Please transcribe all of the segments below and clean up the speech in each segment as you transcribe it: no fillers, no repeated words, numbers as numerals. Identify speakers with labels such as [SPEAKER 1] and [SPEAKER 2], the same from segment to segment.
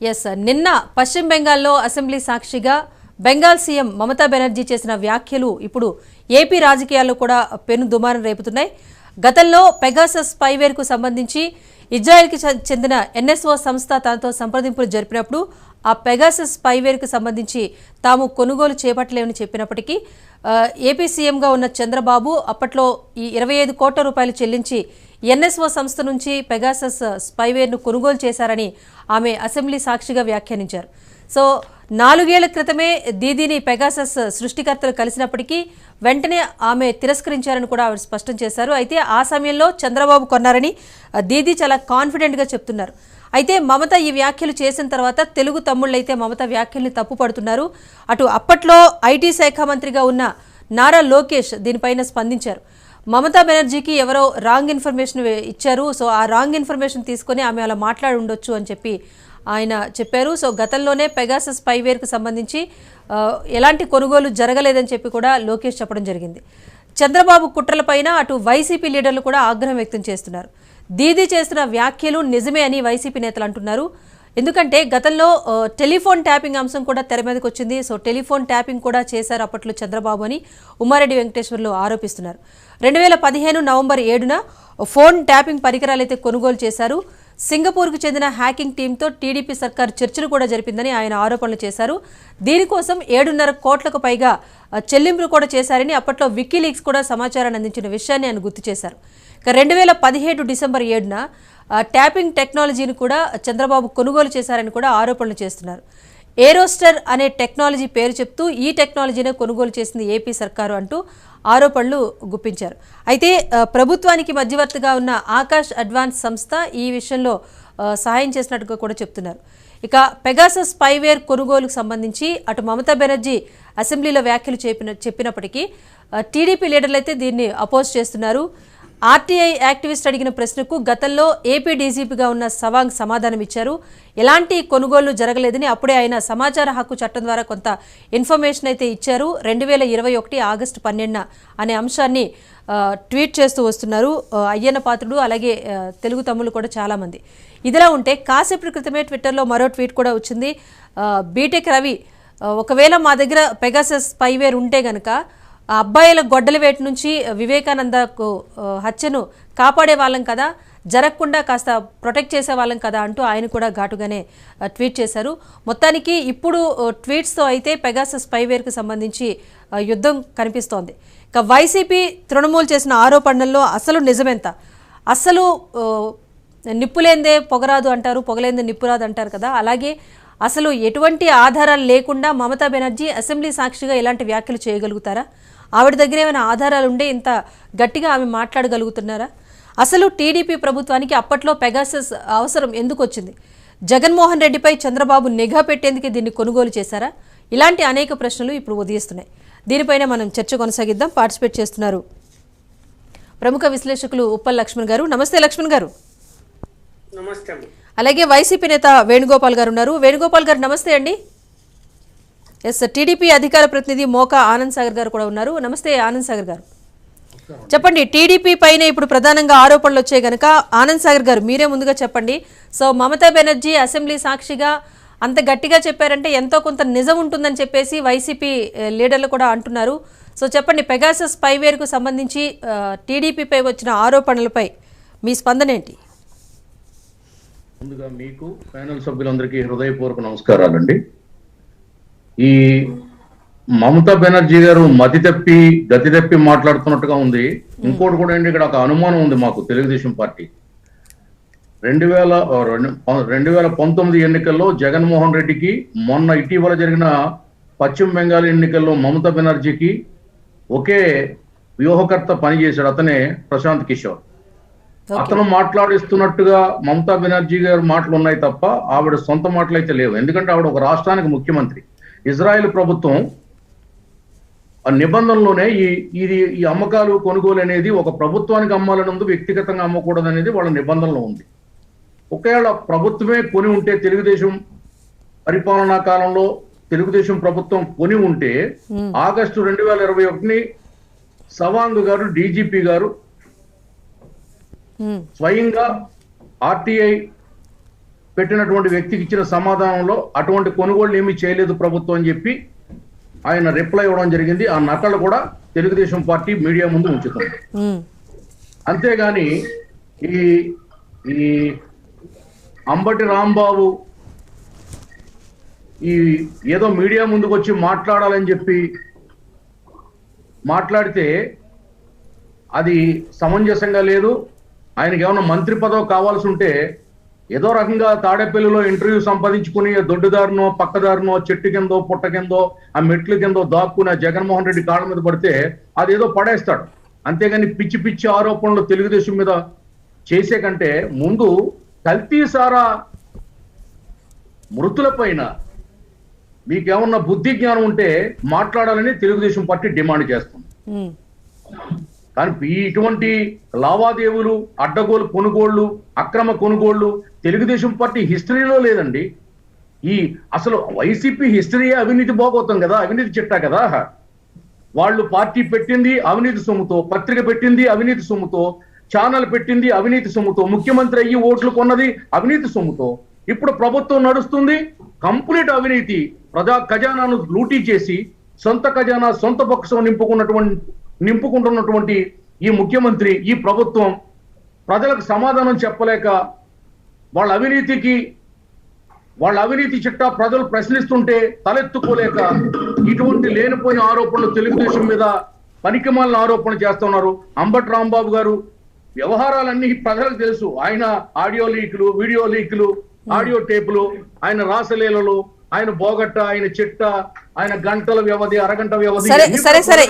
[SPEAKER 1] Yes నిన్న పశ్చిమ బెంగాల్లో అసెంబ్లీ సాక్షిగా బెంగాల్ సీఎం మమతా బెనర్జీ చేసిన వ్యాఖ్యలు ఇప్పుడు ఏపీ రాజకీయాల్లో కూడా పెను దుమారం రేపుతున్నాయి. గతంలో పెగాసస్ స్పైవేర్కు సంబంధించి ఇజ్రాయెల్కి చెందిన ఎన్ఎస్ఓ సంస్థ తనతో సంప్రదింపులు జరిపినప్పుడు ఆ పెగాసస్ స్పైవేర్కు సంబంధించి తాము కొనుగోలు చేపట్టలేమని చెప్పినప్పటికీ ఏపీ సీఎంగా ఉన్న చంద్రబాబు అప్పట్లో ఈ 25 కోట్ల రూపాయలు చెల్లించి ఎన్ఎస్ఓ సంస్థ నుంచి పెగాసస్ స్పైవేర్ను కొనుగోలు చేశారని ఆమె అసెంబ్లీ సాక్షిగా వ్యాఖ్యానించారు. సో 4 ఏళ్ల క్రితమే దీదీని పెగాసస్ సృష్టికర్తలు కలిసినప్పటికీ వెంటనే ఆమె తిరస్కరించారని కూడా ఆవిడ స్పష్టం చేశారు. అయితే ఆ సమయంలో చంద్రబాబు కొన్నారని దీదీ చాలా కాన్ఫిడెంట్గా చెప్తున్నారు. అయితే మమత ఈ వ్యాఖ్యలు చేసిన తర్వాత తెలుగు తమ్ముళ్ళైతే మమత వ్యాఖ్యల్ని తప్పుపడుతున్నారు. అటు అప్పట్లో ఐటీ శాఖ మంత్రిగా ఉన్న నారా లోకేష్ దీనిపైన స్పందించారు. మమతా బెనర్జీకి ఎవరో రాంగ్ ఇన్ఫర్మేషన్ ఇచ్చారు, సో ఆ రాంగ్ ఇన్ఫర్మేషన్ తీసుకొని ఆమె అలా మాట్లాడి ఉండొచ్చు అని చెప్పి ఆయన చెప్పారు. సో గతంలోనే పెగాసస్ స్పైవేర్కు సంబంధించి ఎలాంటి కొనుగోలు జరగలేదని చెప్పి కూడా లోకేష్ చెప్పడం జరిగింది. చంద్రబాబు కుట్రలపైన అటు వైసీపీ లీడర్లు కూడా ఆగ్రహం వ్యక్తం చేస్తున్నారు. దీదీ చేస్తున్న వ్యాఖ్యలు నిజమే అని వైసీపీ నేతలు అంటున్నారు. ఎందుకంటే గతంలో టెలిఫోన్ ట్యాపింగ్ అంశం కూడా తెర మీదకి వచ్చింది. సో టెలిఫోన్ ట్యాపింగ్ కూడా చేశారు అప్పట్లో చంద్రబాబు అని ఉమ్మారెడ్డి వెంకటేశ్వర్లు ఆరోపిస్తున్నారు. 2015 నవంబర్ 7న ఫోన్ ట్యాపింగ్ పరికరాలు అయితే కొనుగోలు చేశారు. సింగపూర్కు చెందిన హ్యాకింగ్ టీంతో టీడీపీ సర్కార్ చర్చలు కూడా జరిపిందని ఆయన ఆరోపణలు చేశారు. దీనికోసం 7.5 కోట్లకు పైగా చెల్లింపులు కూడా చేశారని అప్పట్లో వికీలీక్స్ కూడా సమాచారాన్ని అందించిన విషయాన్ని ఆయన గుర్తు చేశారు. 2017 డిసెంబర్ 7న ట్యాపింగ్ టెక్నాలజీని కూడా చంద్రబాబు కొనుగోలు చేశారని కూడా ఆరోపణలు చేస్తున్నారు. ఏరోస్టర్ అనే టెక్నాలజీ పేరు చెప్తూ ఈ టెక్నాలజీనే కొనుగోలు చేసింది ఏపీ సర్కారు అంటూ ఆరోపణలు గుప్పించారు. అయితే ప్రభుత్వానికి మధ్యవర్తిగా ఉన్న ఆకాష్ అడ్వాన్స్ సంస్థ ఈ విషయంలో సహాయం చేసినట్టుగా కూడా చెప్తున్నారు. ఇక పెగాసస్ స్పైవేర్ కొనుగోలుకు సంబంధించి అటు మమతా బెనర్జీ అసెంబ్లీలో వ్యాఖ్యలు చెప్పినప్పటికీ టీడీపీ లీడర్లు అయితే దీన్ని అపోజ్ చేస్తున్నారు. ఆర్టీఐ యాక్టివిస్ట్ అడిగిన ప్రశ్నకు గతంలో ఏపీ డీజీపీగా ఉన్న సవాంగ్ సమాధానం ఇచ్చారు. ఎలాంటి కొనుగోలు జరగలేదని అప్పుడే ఆయన సమాచార హక్కు చట్టం ద్వారా కొంత ఇన్ఫర్మేషన్ అయితే ఇచ్చారు. 2021 ఆగస్టు 12న అనే అంశాన్ని ట్వీట్ చేస్తూ వస్తున్నారు అయ్యన్న పాత్రుడు, అలాగే తెలుగు తమ్ముళ్ళు కూడా చాలామంది. ఇదిలా ఉంటే కాసేపటి క్రితమే ట్విట్టర్లో మరో ట్వీట్ కూడా వచ్చింది. బీటెక్ రవి, ఒకవేళ మా దగ్గర పెగాసస్ స్పైవేర్ ఉంటే గనక అబ్బాయిల గొడ్డలి వేట నుంచి వివేకానందకు హత్యను కాపాడే వాళ్ళం కదా, జరగకుండా కాస్త ప్రొటెక్ట్ చేసే వాళ్ళం కదా అంటూ ఆయన కూడా ఘాటుగానే ట్వీట్ చేశారు. మొత్తానికి ఇప్పుడు ట్వీట్స్తో అయితే పెగాసస్ స్పైవేర్కు సంబంధించి యుద్ధం కనిపిస్తోంది. ఇక వైసీపీ తృణమూల్ చేసిన ఆరోపణల్లో అసలు నిజమెంత? అసలు నిప్పులేందే పొగరాదు అంటారు, పొగలేందే నిప్పురాదు అంటారు కదా, అలాగే అసలు ఎటువంటి ఆధారాలు లేకుండా మమతా బెనర్జీ అసెంబ్లీ సాక్షిగా ఇలాంటి వ్యాఖ్యలు చేయగలుగుతారా? ఆవిడ దగ్గర ఏమైనా ఆధారాలు ఉండే ఇంత గట్టిగా ఆమె మాట్లాడగలుగుతున్నారా? అసలు టీడీపీ ప్రభుత్వానికి అప్పట్లో పెగాసస్ అవసరం ఎందుకు వచ్చింది? జగన్మోహన్ రెడ్డిపై చంద్రబాబు నిఘా పెట్టేందుకు దీన్ని కొనుగోలు చేశారా? ఇలాంటి అనేక ప్రశ్నలు ఇప్పుడు ఉదయిస్తున్నాయి. దీనిపైన మనం చర్చ కొనసాగిద్దాం. పార్టిసిపేట్ చేస్తున్నారు ప్రముఖ విశ్లేషకులు ఉప్పల్ లక్ష్మణ్ గారు. నమస్తే లక్ష్మణ్ గారు.
[SPEAKER 2] నమస్తే.
[SPEAKER 1] అలాగే వైసీపీ నేత వేణుగోపాల్ గారు ఉన్నారు. వేణుగోపాల్ గారు నమస్తే అండి. ఎస్, టీడీపీ అధికార ప్రతినిధి మోకా ఆనంద్ సాగర్ గారు కూడా ఉన్నారు. నమస్తే ఆనంద్ సాగర్ గారు. చెప్పండి, టీడీపీ పైన ఇప్పుడు ప్రధానంగా ఆరోపణలు వచ్చాయి కనుక ఆనంద్ సాగర్ గారు మీరే ముందుగా చెప్పండి. సో మమతా బెనర్జీ అసెంబ్లీ సాక్షిగా అంత గట్టిగా చెప్పారంటే ఎంతో కొంత నిజం ఉంటుందని చెప్పేసి వైసీపీ లీడర్లు కూడా అంటున్నారు. సో చెప్పండి, పెగాసస్ స్పైవేర్కు సంబంధించి టీడీపీపై వచ్చిన ఆరోపణలపై మీ స్పందన ఏంటి?
[SPEAKER 3] ముందుగా మీకు ప్యానల్ సభ్యులందరికీ హృదయపూర్వక నమస్కారాలండి. ఈ మమతా బెనర్జీ గారు గతి తప్పి మాట్లాడుతున్నట్టుగా ఉంది. ఇంకోటి కూడా అండి, ఇక్కడ ఒక అనుమానం ఉంది మాకు తెలుగుదేశం పార్టీ. 2019 ఎన్నికల్లో జగన్మోహన్ రెడ్డికి, మొన్న ఇటీవల జరిగిన పశ్చిమ బెంగాల్ ఎన్నికల్లో మమతా బెనర్జీకి ఒకే వ్యూహకర్త పనిచేశాడు. అతనే ప్రశాంత్ కిషోర్. అతను మాట్లాడిస్తున్నట్టుగా మమతా బెనర్జీ గారు మాటలు ఉన్నాయి తప్ప ఆవిడ సొంత మాటలు అయితే లేవు. ఎందుకంటే ఆవిడ ఒక రాష్ట్రానికి ముఖ్యమంత్రి. ఇజ్రాయెల్ ప్రభుత్వం నిబంధనలోనే ఈ అమ్మకాలు కొనుగోలు అనేది ఒక ప్రభుత్వానికి అమ్మాలని ఉంది, వ్యక్తిగతంగా అమ్మకూడదు అనేది వాళ్ళ నిబంధనలో ఉంది. ఒకవేళ ప్రభుత్వమే కొని ఉంటే, తెలుగుదేశం పరిపాలనా కాలంలో తెలుగుదేశం ప్రభుత్వం కొని ఉంటే ఆగస్టు 2021 సవాంగ్ గారు, డీజీపీ గారు స్వయంగా ఆర్టీఐ పెట్టినటువంటి వ్యక్తికి ఇచ్చిన సమాధానంలో అటువంటి కొనుగోళ్లు ఏమీ చేయలేదు ప్రభుత్వం అని చెప్పి ఆయన రిప్లై ఇవ్వడం జరిగింది. ఆ నకలు కూడా తెలుగుదేశం పార్టీ మీడియా ముందు ఉంచుతుంది. అంతేగాని ఈ ఈ అంబటి రాంబాబు ఈ ఏదో మీడియా ముందుకు వచ్చి మాట్లాడాలని చెప్పి మాట్లాడితే అది సమంజసంగా లేదు. ఆయనకి ఏమైనా మంత్రి పదవి కావాల్సి ఉంటే ఏదో రకంగా తాడేపల్లిలో ఇంటర్వ్యూ సంపాదించుకుని దొడ్డుదారునో పక్కదారునో చెట్టు కిందో పుట్ట కిందో ఆ మెట్ల కిందో దాక్కుని జగన్మోహన్ రెడ్డి కాళ్ళ మీద పడితే అదేదో పడేస్తాడు. అంతేగాని పిచ్చి పిచ్చి ఆరోపణలు తెలుగుదేశం మీద చేసే కంటే ముందు కల్తీసారా మృతుల పైన మీకేమన్నా బుద్ధి జ్ఞానం ఉంటే మాట్లాడాలని తెలుగుదేశం పార్టీ డిమాండ్ చేస్తుంది. కానీ ఇటువంటి లావాదేవీలు, అడ్డగోలు కొనుగోళ్లు, అక్రమ కొనుగోళ్లు తెలుగుదేశం పార్టీ హిస్టరీలో లేదండి. ఈ అసలు వైసీపీ హిస్టరీ అవినీతి భోగవుతాం కదా, అవినీతి చిట్టా కదా. వాళ్ళు పార్టీ పెట్టింది అవినీతి సొమ్ముతో, పత్రిక పెట్టింది అవినీతి సొమ్ముతో, ఛానల్ పెట్టింది అవినీతి సొమ్ముతో, ముఖ్యమంత్రి అయ్యి ఓట్లు కొన్నది అవినీతి సొమ్ముతో. ఇప్పుడు ప్రభుత్వం నడుస్తుంది కంప్లీట్ అవినీతి. ప్రజా ఖజానాను లూటీ చేసి సొంత ఖజానా సొంత పక్షం నింపుకుంటున్నటువంటి ఈ ముఖ్యమంత్రి, ఈ ప్రభుత్వం ప్రజలకు సమాధానం చెప్పలేక వాళ్ళ అవినీతి చిట్టా ప్రజలు ప్రశ్నిస్తుంటే తలెత్తుకోలేక ఇటువంటి లేనిపోయిన ఆరోపణలు తెలుగుదేశం మీద పనికిమాలిన ఆరోపణలు చేస్తున్నారు. అంబటి రాంబాబు గారు వ్యవహారాలన్నీ ప్రజలకు తెలుసు. ఆయన ఆడియో లీకులు, వీడియో లీకులు, ఆడియో టేపులు, ఆయన రాసలీలలు, ఆయన బోగట్ట, ఆయన చిట్ట, ఆయన గంటల వ్యవధి, అరగంట వ్యవధి.
[SPEAKER 1] సరే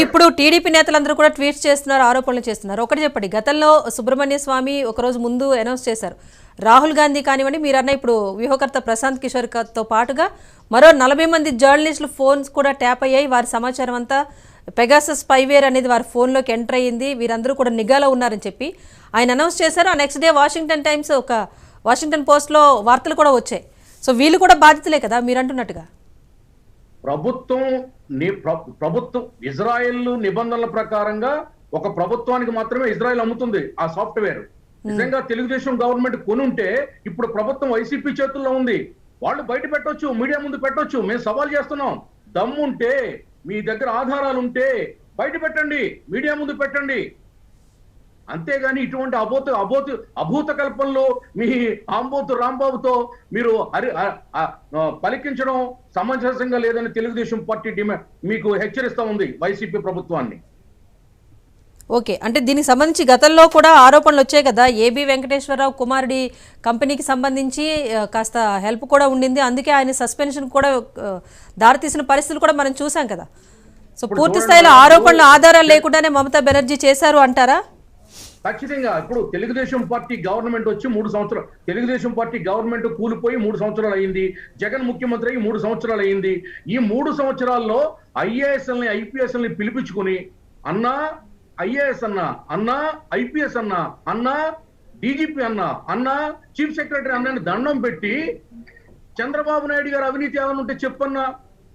[SPEAKER 1] ఇప్పుడు టీడీపీ నేతలందరూ కూడా ట్వీట్స్ చేస్తున్నారు, ఆరోపణలు చేస్తున్నారు. ఒకటి చెప్పండి, గతంలో సుబ్రహ్మణ్య స్వామి ఒకరోజు ముందు అనౌన్స్ చేశారు, రాహుల్ గాంధీ కానివ్వండి, మీరన్న ఇప్పుడు వ్యూహకర్త ప్రశాంత్ కిషోర్ తో పాటుగా మరో 40 మంది జర్నలిస్టుల ఫోన్స్ కూడా ట్యాప్ అయ్యాయి. వారి సమాచారం అంతా పెగాసస్ స్పైవేర్ అనేది వారి ఫోన్లోకి ఎంటర్ అయ్యింది, వీరందరూ కూడా నిఘాలో ఉన్నారని చెప్పి ఆయన అనౌన్స్ చేశారు. ఆ నెక్స్ట్ డే వాషింగ్టన్ పోస్ట్లో వార్తలు కూడా వచ్చాయి. సో వీళ్ళు కూడా బాధితులే కదా మీరు అంటున్నట్టుగా.
[SPEAKER 3] ప్రభుత్వం ఇజ్రాయెల్ నిబంధనల ప్రకారంగా ఒక ప్రభుత్వానికి మాత్రమే ఇజ్రాయెల్ అమ్ముతుంది ఆ సాఫ్ట్వేర్. నిజంగా తెలుగుదేశం గవర్నమెంట్ కొనుంటే ఇప్పుడు ప్రభుత్వం వైసీపీ చేతుల్లో ఉంది. వాళ్ళు బయట పెట్టొచ్చు, మీడియా ముందు పెట్టొచ్చు. మేము సవాల్ చేస్తున్నాం, దమ్ముంటే మీ దగ్గర ఆధారాలు ఉంటే బయట పెట్టండి, మీడియా ముందు పెట్టండి. అంతేగాని ఇటువంటి అభూత కల్పనలో మీ ఆంబోతు రాంబాబుతో మీరు పలికించడం సమంజసంగా లేదని తెలుగుదేశం పార్టీ మీకు హెచ్చరిస్తా ఉంది వైసీపీ ప్రభుత్వాన్ని.
[SPEAKER 1] ఓకే, అంటే దీనికి సంబంధించి గతంలో కూడా ఆరోపణలు వచ్చాయి కదా, ఏబి వెంకటేశ్వరరావు కుమారుడి కంపెనీకి సంబంధించి కాస్త హెల్ప్ కూడా ఉండింది, అందుకే ఆయన సస్పెన్షన్ కూడా దారితీసిన పరిస్థితులు కూడా మనం చూసాం కదా. సో పూర్తి స్థాయిలో ఆరోపణలు ఆధారాలు లేకుండానే మమతా బెనర్జీ చేశారు అంటారా?
[SPEAKER 3] ఖచ్చితంగా. ఇప్పుడు తెలుగుదేశం పార్టీ గవర్నమెంట్ వచ్చి 3 సంవత్సరాలు, తెలుగుదేశం పార్టీ గవర్నమెంట్ కూలిపోయి 3 సంవత్సరాలు అయింది, జగన్ ముఖ్యమంత్రి అయ్యి 3 సంవత్సరాలు అయింది. ఈ 3 సంవత్సరాల్లో ఐఏఎస్ఎల్ని ఐపీఎస్ఎల్ని పిలిపించుకుని అన్నా ఐఏఎస్ అన్నా ఐపీఎస్ అన్నా డీజీపీ అన్నా చీఫ్ సెక్రటరీ అన్నాని దండం పెట్టి చంద్రబాబు నాయుడు గారు అవినీతి ఏమైనా ఉంటే చెప్పన్నా,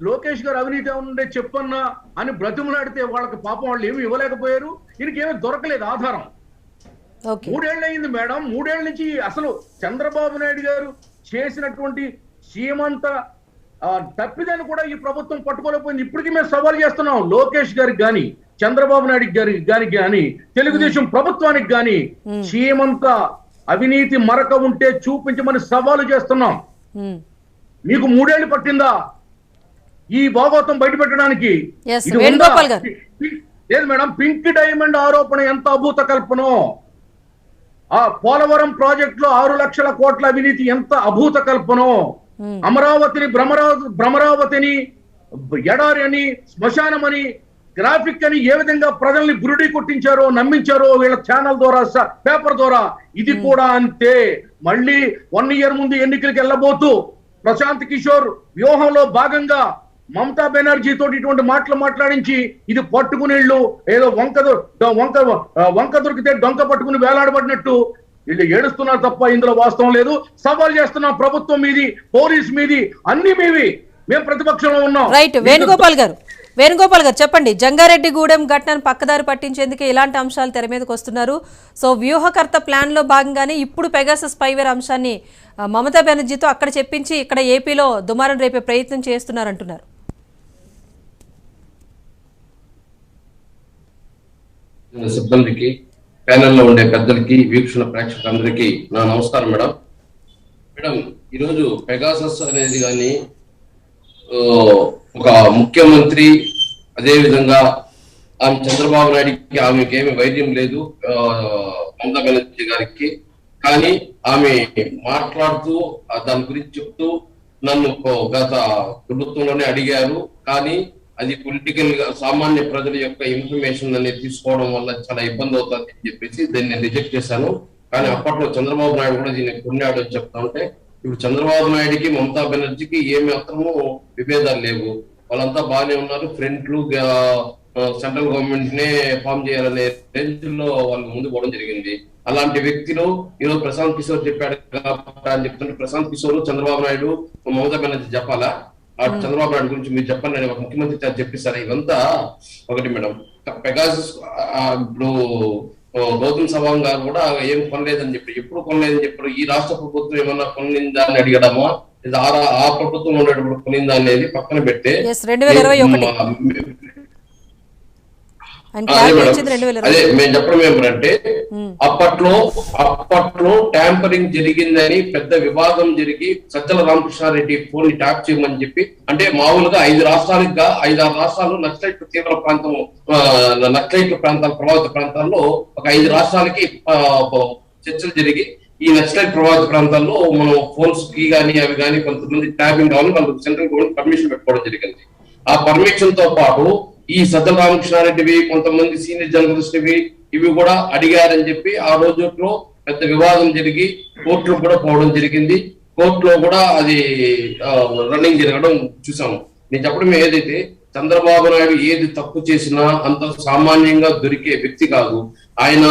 [SPEAKER 3] లోకేష్ గారు అవినీతి ఏమైనా ఉంటే చెప్పన్నా అని బ్రతిమలాడితే వాళ్ళకి పాపం వాళ్ళు ఏమి ఇవ్వలేకపోయారు. దీనికేమీ దొరకలేదు ఆధారం. 3 ఏళ్ళు అయింది మేడం. 3 ఏళ్ళ నుంచి అసలు చంద్రబాబు నాయుడు గారు చేసినటువంటి సీమంత తప్పిదాన్ని కూడా ఈ ప్రభుత్వం పట్టుకోలేకపోయింది. ఇప్పటికీ మేము సవాల్ చేస్తున్నాం లోకేష్ గారికి గాని, చంద్రబాబు నాయుడు గారికి గాని, తెలుగుదేశం ప్రభుత్వానికి గాని సీమంత అవినీతి మరక ఉంటే చూపించమని సవాలు చేస్తున్నాం. మీకు 3 ఏళ్ళు పట్టిందా ఈ భాగవతం బయట పెట్టడానికి? లేదు మేడం. పింక్ డైమండ్ ఆరోపణ ఎంత అభూత కల్పనో, ఆ పోలవరం ప్రాజెక్ట్ లో 6 లక్షల కోట్ల అవినీతి ఎంత అభూత కల్పనో, అమరావతిని భ్రమరావతిని ఎడారి అని, శ్మశానమని, గ్రాఫిక్ అని ఏ విధంగా ప్రజల్ని బురుడి కొట్టించారో, నమ్మించారో వీళ్ళ ఛానల్ ద్వారా, పేపర్ ద్వారా, ఇది కూడా అంతే. మళ్ళీ 1 ఇయర్ ముందు ఎన్నికలకు వెళ్ళబోతూ ప్రశాంత్ కిషోర్ వ్యూహంలో భాగంగా మమతా బెనర్జీ తోటి ఇటువంటి మాటలు మాట్లాడించి ఇది పట్టుకునేళ్ళు ఏదో వంక దొరికితే డొంక పట్టుకుని వేలాడబడినట్టు వీళ్ళు ఏడుస్తున్నారు తప్ప ఇందులో వాస్తవం లేదు. సవాల్ చేస్తున్నాం, ప్రభుత్వం మీది, పోలీస్ మీది, అన్ని మీవి, మేము ప్రతిపక్షంలో ఉన్నాం.
[SPEAKER 1] రైట్, వేణుగోపాల్ గారు వేణుగోపాల్ గారు చెప్పండి, జంగారెడ్డిగూడెం ఘటనను పక్కదారి పట్టించేందుకే ఇలాంటి అంశాలు తెర మీదకి వస్తున్నారు. సో వ్యూహకర్త ప్లాన్ లో భాగంగానే ఇప్పుడు పెగాసస్ స్పైవేర్ అంశాన్ని మమతా బెనర్జీతో అక్కడ చెప్పించి ఇక్కడ ఏపీలో దుమారం రేపే ప్రయత్నం చేస్తున్నారంటున్నారు.
[SPEAKER 4] సిబ్బందికి, ప్యానెల్లో ఉండే పెద్దలకి, వీక్షణ ప్రేక్షకులందరికీ నా నమస్కారం మేడం. మేడం, ఈరోజు పెగాసస్ అనేది కానీ ఒక ముఖ్యమంత్రి, అదే విధంగా ఆమె చంద్రబాబు నాయుడికి ఆమెకి ఏమి వైద్యం లేదు, మమతా బెనర్జీ గారికి. కానీ ఆమె మాట్లాడుతూ దాని గురించి చెప్తూ నన్ను గత ప్రభుత్వంలోనే అడిగారు. కానీ అది పొలిటికల్ గా సామాన్య ప్రజల యొక్క ఇన్ఫర్మేషన్ అనేది తీసుకోవడం వల్ల చాలా ఇబ్బంది అవుతుంది అని చెప్పేసి దీన్ని రిజెక్ట్ చేశాను. కానీ అప్పట్లో చంద్రబాబు నాయుడు కూడా దీన్ని కొన్నాడు అని చెప్తా ఉంటే, ఇప్పుడు చంద్రబాబు నాయుడికి మమతా బెనర్జీకి ఏ మాత్రము విభేదాలు లేవు. వాళ్ళంతా బాగానే ఉన్నారు. ఫ్రంట్లు సెంట్రల్ గవర్నమెంట్ నే ఫామ్ చేయాలనే రేంజ్ లో వాళ్ళు ముందు పోవడం జరిగింది. అలాంటి వ్యక్తులు ఈరోజు ప్రశాంత్ కిషోర్ చెప్పాడు అని చెప్తుంటే, ప్రశాంత్ కిషోర్ చంద్రబాబు నాయుడు మమతా బెనర్జీ చెప్పాలా? చంద్రబాబు నాయుడు గురించి మీరు చెప్పండి అని ఒక ముఖ్యమంత్రి చెప్పిస్తారు. ఇదంతా ఒకటి మేడం. పెగాసస్ ఇప్పుడు గౌతమ్ సవాంగ్ గారు కూడా ఏం కొనలేదని చెప్పి, ఎప్పుడు కొనలేదని చెప్పారు. ఈ రాష్ట్ర ప్రభుత్వం ఏమన్నా కొనిందా అని అడిగడమా, ఆ ప్రభుత్వం ఉండేటప్పుడు కొనిందా అనేది పక్కన పెడితే, అదే మేము చెప్పడం ఏమంటే, అప్పట్లో ట్యాంపరింగ్ జరిగిందని పెద్ద వివాదం జరిగి సజ్జల రామకృష్ణారెడ్డి ఫోన్ ని ట్యాప్ చేయమని చెప్పి, అంటే మామూలుగా 5 రాష్ట్రాలు నక్సలైట్ తీవ్ర ప్రాంతం, నక్సలైట్ ప్రాంతాల ప్రభావిత ప్రాంతాల్లో ఒక 5 రాష్ట్రాలకి చర్చలు జరిగి, ఈ నక్సలైట్ ప్రభావిత ప్రాంతాల్లో మనం ఫోన్స్ కి కానీ అవి కానీ కొంతమంది ట్యాపింగ్ కావాలని వాళ్ళకి సెంట్రల్ గవర్నమెంట్ పర్మిషన్ పెట్టుకోవడం జరిగింది. ఆ పర్మిషన్ తో పాటు ఈ సజ్జల రామకృష్ణారెడ్డివి, కొంతమంది సీనియర్ జర్నలిస్టువి ఇవి కూడా అడిగారని చెప్పి ఆ రోజుల్లో పెద్ద వివాదం జరిగి కోర్టులో కూడా పోవడం జరిగింది. కోర్టులో కూడా అది రన్నింగ్ జరగడం చూసాము. నేను చెప్పడం ఏదైతే, చంద్రబాబు నాయుడు ఏది తప్పు చేసినా అంత సామాన్యంగా దొరికే వ్యక్తి కాదు. ఆయన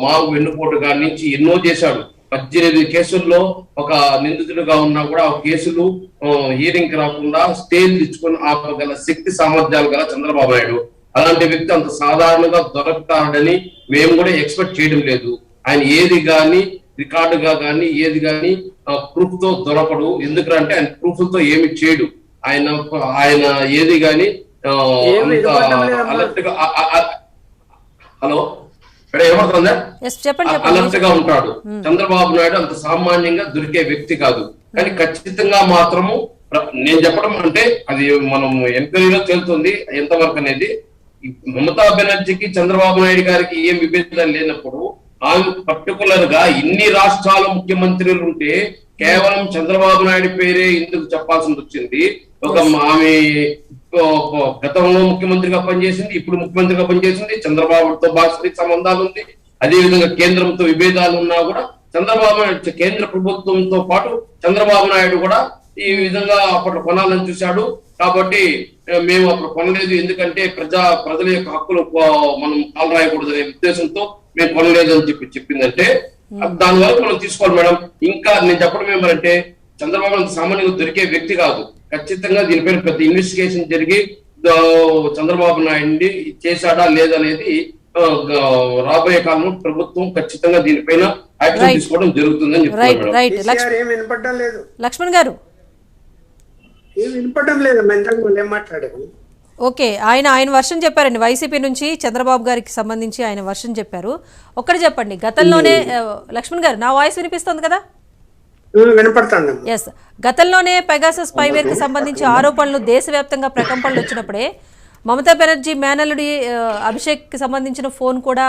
[SPEAKER 4] మాకు వెన్నుపోటు గారి నుంచి ఎన్నో చేశాడు. 18 కేసుల్లో ఒక నిందితుడిగా ఉన్నా కూడా ఆ కేసులు హియరింగ్ రాకుండా స్టేజ్ ఇచ్చుకొని ఆపగల శక్తి సామర్థ్యాలు గల చంద్రబాబు నాయుడు. అలాంటి వ్యక్తి అంత సాధారణంగా దొరకతాడని మేము కూడా ఎక్స్పెక్ట్ చేయడం లేదు. ఆయన ఏది కానీ రికార్డుగా కానీ ఏది కానీ ప్రూఫ్ తో దొరకడు. ఎందుకంటే ఆయన ప్రూఫ్ తో ఏమి చేయడు. ఆయన ఏది కానీ అలర్ట్ గా, హలో ఏమవుతుందా, అలర్ట్ గా ఉంటాడు. చంద్రబాబు నాయుడు అంత సామాన్యంగా దొరికే వ్యక్తి కాదు. కానీ ఖచ్చితంగా మాత్రము నేను చెప్పడం అంటే అది మనం ఎంక్వైరీలో తేలుతుంది ఎంతవరకు అనేది. మమతా బెనర్జీకి చంద్రబాబు నాయుడు గారికి ఏం విభేదాలు లేనప్పుడు, ఆమె పర్టికులర్ గా ఇన్ని రాష్ట్రాల ముఖ్యమంత్రులు ఉంటే కేవలం చంద్రబాబు నాయుడు పేరే ఎందుకు చెప్పాల్సి వచ్చింది? ఒక ఆమె గతంలో ముఖ్యమంత్రిగా పనిచేసింది, ఇప్పుడు ముఖ్యమంత్రిగా పనిచేసింది, చంద్రబాబుతో బాగా సంబంధాలు ఉంది. అదే విధంగా కేంద్రంతో విభేదాలు ఉన్నా కూడా చంద్రబాబు నాయుడు, కేంద్ర ప్రభుత్వంతో పాటు చంద్రబాబు నాయుడు కూడా ఈ విధంగా అప్పట్లో కొనాలని చూశాడు. కాబట్టి మేము అప్పుడు కొనలేదు, ఎందుకంటే ప్రజల యొక్క హక్కులు మనం కాలు రాయకూడదు అనే ఉద్దేశంతో మేము కొనలేదు అని చెప్పిందంటే దాని వరకు మనం తీసుకోవాలి మేడం. ఇంకా నేను చెప్పడం ఏమంటే, చంద్రబాబు నాయుడు సామాన్యంగా దొరికే వ్యక్తి కాదు. ఖచ్చితంగా దీనిపైన పెద్ద ఇన్వెస్టిగేషన్ జరిగి చంద్రబాబు నాయుడిని చేశాడా లేదనేది రాబోయే కాలంలో ప్రభుత్వం ఖచ్చితంగా దీనిపైన యాక్షన్ తీసుకోవడం జరుగుతుందని
[SPEAKER 2] వినపడడం లేదు.
[SPEAKER 1] లక్ష్మణ్ గారు
[SPEAKER 2] ఏం వినపడడం లేదు, ఏం మాట్లాడారు?
[SPEAKER 1] ఓకే, ఆయన వర్షన్ చెప్పారండి. వైసీపీ నుంచి చంద్రబాబు గారికి సంబంధించి ఆయన వర్షన్ చెప్పారు. ఒక్కటి చెప్పండి, గతంలోనే లక్ష్మణ్ గారు నా వాయిస్ వినిపిస్తుంది కదా?
[SPEAKER 2] వినపడుతుంది.
[SPEAKER 1] ఎస్, గతంలోనే పెగాసస్ స్పైవేర్ కి సంబంధించి ఆరోపణలు దేశవ్యాప్తంగా ప్రకంపనలు వచ్చినప్పుడే మమతా బెనర్జీ మేనల్లుడి అభిషేక్ కి సంబంధించిన ఫోన్ కూడా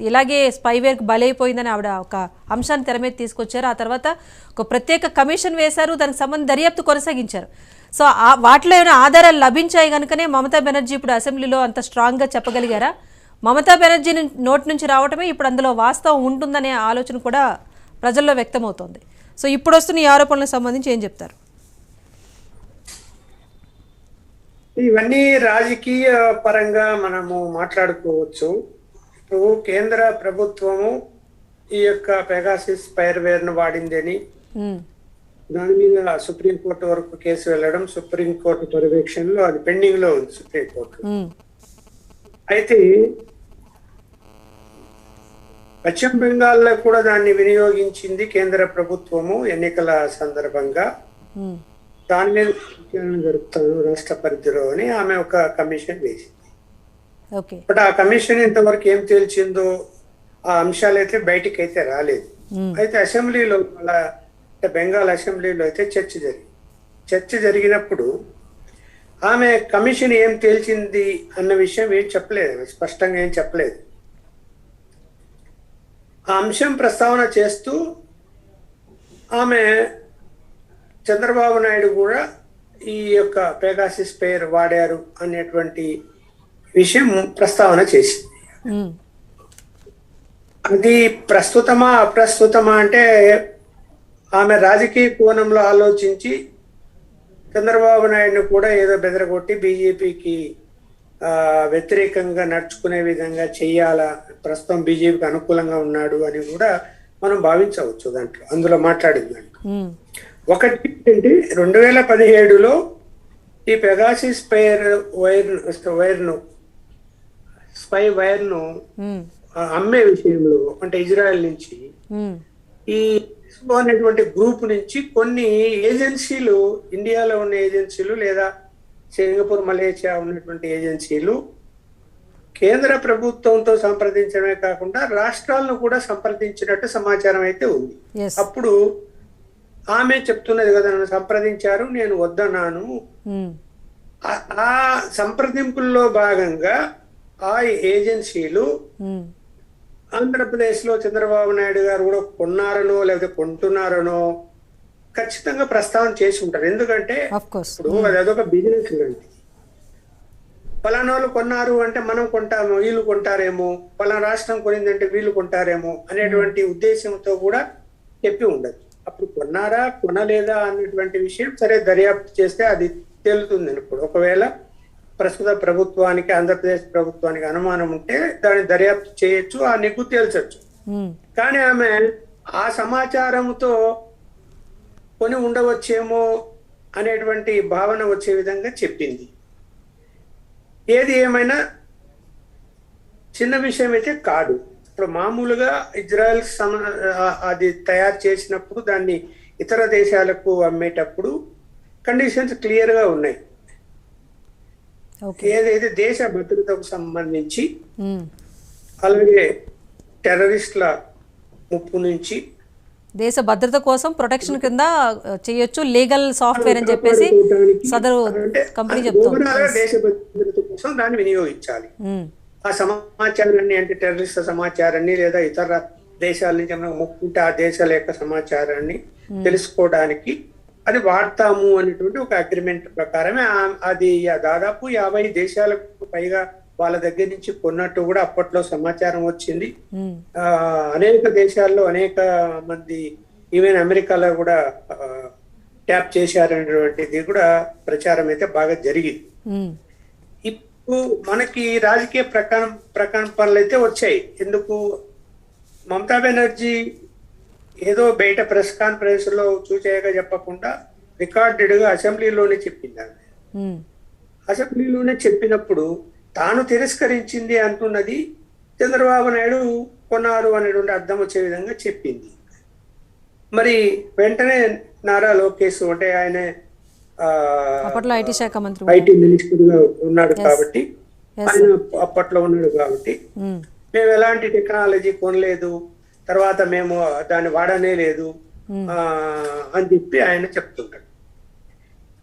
[SPEAKER 1] ఇలాగే స్పైవేర్కి బలైపోయిందని ఆవిడ ఒక అంశాన్ని తెర మీద తీసుకొచ్చారు. ఆ తర్వాత ఒక ప్రత్యేక కమిషన్ వేశారు, దానికి సంబంధించి దర్యాప్తు కొనసాగించారు. సో వాటిలో ఏమైనా ఆధారాలు లభించాయి కనుకనే మమతా బెనర్జీ ఇప్పుడు అసెంబ్లీలో అంత స్ట్రాంగ్గా చెప్పగలిగారా? మమతా బెనర్జీ నోటి నుంచి రావటమే ఇప్పుడు అందులో వాస్తవం ఉంటుందనే ఆలోచన కూడా ప్రజల్లో వ్యక్తమవుతోంది. సో ఇప్పుడు వస్తున్న ఈ ఆరోపణలకు సంబంధించి ఏం చెప్తారు?
[SPEAKER 2] ఇవన్నీ రాజకీయ పరంగా మనము మాట్లాడుకోవచ్చు. ఇప్పుడు కేంద్ర ప్రభుత్వము ఈ యొక్క పెగాసస్ స్పైవేర్ ను వాడిందని దాని మీద సుప్రీంకోర్టు వరకు కేసు వెళ్ళడం, సుప్రీంకోర్టు పర్యవేక్షణలో అది పెండింగ్ లో ఉంది సుప్రీంకోర్టు. అయితే పశ్చిమ బెంగాల్లో కూడా దాన్ని వినియోగించింది కేంద్ర ప్రభుత్వము ఎన్నికల సందర్భంగా. దాని మీద విచారణ జరుపుతాను రాష్ట్ర పరిధిలో అని ఆమె ఒక కమిషన్ వేసింది. బట్ ఆ కమిషన్ ఇంతవరకు ఏం తేల్చిందో ఆ అంశాలు అయితే బయటికి అయితే రాలేదు. అయితే అసెంబ్లీలో బెంగాల్ అసెంబ్లీలో అయితే చర్చ జరిగినప్పుడు ఆమె కమిషన్ ఏం తేల్చింది అన్న విషయం ఏం చెప్పలేదు, స్పష్టంగా ఏం చెప్పలేదు. ఆ అంశం ప్రస్తావన చేస్తూ ఆమె చంద్రబాబు నాయుడు కూడా ఈ యొక్క పెగాసిస్ పేరు వాడారు అనేటువంటి విషయం ప్రస్తావన చేసింది. అది ప్రస్తుతమా అప్రస్తుతమా అంటే ఆమె రాజకీయ కోణంలో ఆలోచించి చంద్రబాబు నాయుడుని కూడా ఏదో బెదరగొట్టి బీజేపీకి వ్యతిరేకంగా నడుచుకునే విధంగా చెయ్యాలా, ప్రస్తుతం బీజేపీకి అనుకూలంగా ఉన్నాడు అని కూడా మనం భావించవచ్చు. అందులో మాట్లాడింది దాంట్లో ఒకటి ఏంటంటే 2017లో ఈ పెగాసిస్ స్పై వైర్ను అమ్మే విషయంలో అంటే ఇజ్రాయెల్ నుంచి ఈ అనేటువంటి గ్రూప్ నుంచి కొన్ని ఏజెన్సీలు, ఇండియాలో ఉన్న ఏజెన్సీలు లేదా సింగపూర్ మలేషియా ఉన్నటువంటి ఏజెన్సీలు కేంద్ర ప్రభుత్వంతో సంప్రదించడమే కాకుండా రాష్ట్రాలను కూడా సంప్రదించినట్టు సమాచారం అయితే ఉంది. అప్పుడు ఆమె చెప్తున్నది కదా, నన్ను సంప్రదించారు, నేను వద్దన్నాను. ఆ సంప్రదింపుల్లో భాగంగా ఆ ఏజెన్సీలు ఆంధ్రప్రదేశ్ లో చంద్రబాబు నాయుడు గారు కూడా కొన్నారనో లేకపోతే కొంటున్నారనో ఖచ్చితంగా ప్రస్తావన చేసి ఉంటారు. ఎందుకంటే ఇప్పుడు అదొక బిజినెస్ లాంటి. పలానా వాళ్ళు కొన్నారు అంటే మనం కొంటాము, వీళ్ళు కొంటారేమో, పలానా రాష్ట్రం కొనిందంటే వీళ్ళు కొంటారేమో అనేటువంటి ఉద్దేశంతో కూడా చెప్పి ఉండదు. అప్పుడు కొన్నారా కొనలేదా అన్నటువంటి విషయం సరే దర్యాప్తు చేస్తే అది తేలుతుంది. ఇప్పుడు ఒకవేళ ప్రస్తుత ప్రభుత్వానికి, ఆంధ్రప్రదేశ్ ప్రభుత్వానికి అనుమానం ఉంటే దాన్ని దర్యాప్తు చేయొచ్చు, ఆ నిగ్గు తేల్చొచ్చు. కానీ ఆమె ఆ సమాచారంతో కొని ఉండవచ్చేమో అనేటువంటి భావన వచ్చే విధంగా చెప్పింది. ఏది ఏమైనా చిన్న విషయం అయితే కాదు. ఇప్పుడు మామూలుగా ఇజ్రాయెల్ అది తయారు చేసినప్పుడు దాన్ని ఇతర దేశాలకు అమ్మేటప్పుడు కండిషన్స్ క్లియర్ గా ఉన్నాయి. ఏదైతే దేశ భద్రతకు సంబంధించి, అలాగే టెర్రరిస్టుల ముప్పు నుంచి,
[SPEAKER 1] దేశ భద్రత కోసం ప్రొటెక్షన్ కింద చేయొచ్చు, లీగల్ సాఫ్ట్వేర్ అని చెప్పేసి సదరు కంపెనీ చెప్తుంది.
[SPEAKER 2] దేశ భద్రత కోసం దాన్ని వినియోగించాలి. ఆ సమాచారాన్ని అంటే టెర్రరిస్ట్ సమాచారాన్ని లేదా ఇతర దేశాల నుంచి మనం ముక్కుంటే ఆ దేశాల యొక్క సమాచారాన్ని తెలుసుకోవడానికి అది వాడతాము అనేటువంటి ఒక అగ్రిమెంట్ ప్రకారమే అది దాదాపు 50 దేశాలకు పైగా వాళ్ళ దగ్గర నుంచి కొన్నట్టు కూడా అప్పట్లో సమాచారం వచ్చింది. అనేక దేశాల్లో అనేక మంది ఈవెన్ అమెరికాలో కూడా ట్యాప్ చేశారనేటువంటిది కూడా ప్రచారం అయితే బాగా జరిగింది. ఇప్పుడు మనకి రాజకీయ ప్రకంపనలు అయితే వచ్చాయి. ఎందుకు మమతా బెనర్జీ ఏదో బయట ప్రెస్ కాన్ఫరెన్స్ లో చూచేయగా చెప్పకుండా రికార్డెడ్ గా అసెంబ్లీలోనే చెప్పింది. అసెంబ్లీలోనే చెప్పినప్పుడు తాను తిరస్కరించింది అంటున్నది చంద్రబాబు నాయుడు కొన్నారు అనేటువంటి అర్థం వచ్చే విధంగా చెప్పింది. మరి వెంటనే నారా లోకేష్ అంటే ఆయన
[SPEAKER 1] ఐటీ శాఖ మంత్రి,
[SPEAKER 2] ఐటీ మినిస్టర్ గా ఉన్నాడు కాబట్టి, ఆయన అప్పట్లో ఉన్నాడు కాబట్టి మేము ఎలాంటి టెక్నాలజీ కొనలేదు, తర్వాత మేము దాన్ని వాడనే లేదు అని చెప్పి ఆయన చెప్తున్నాడు.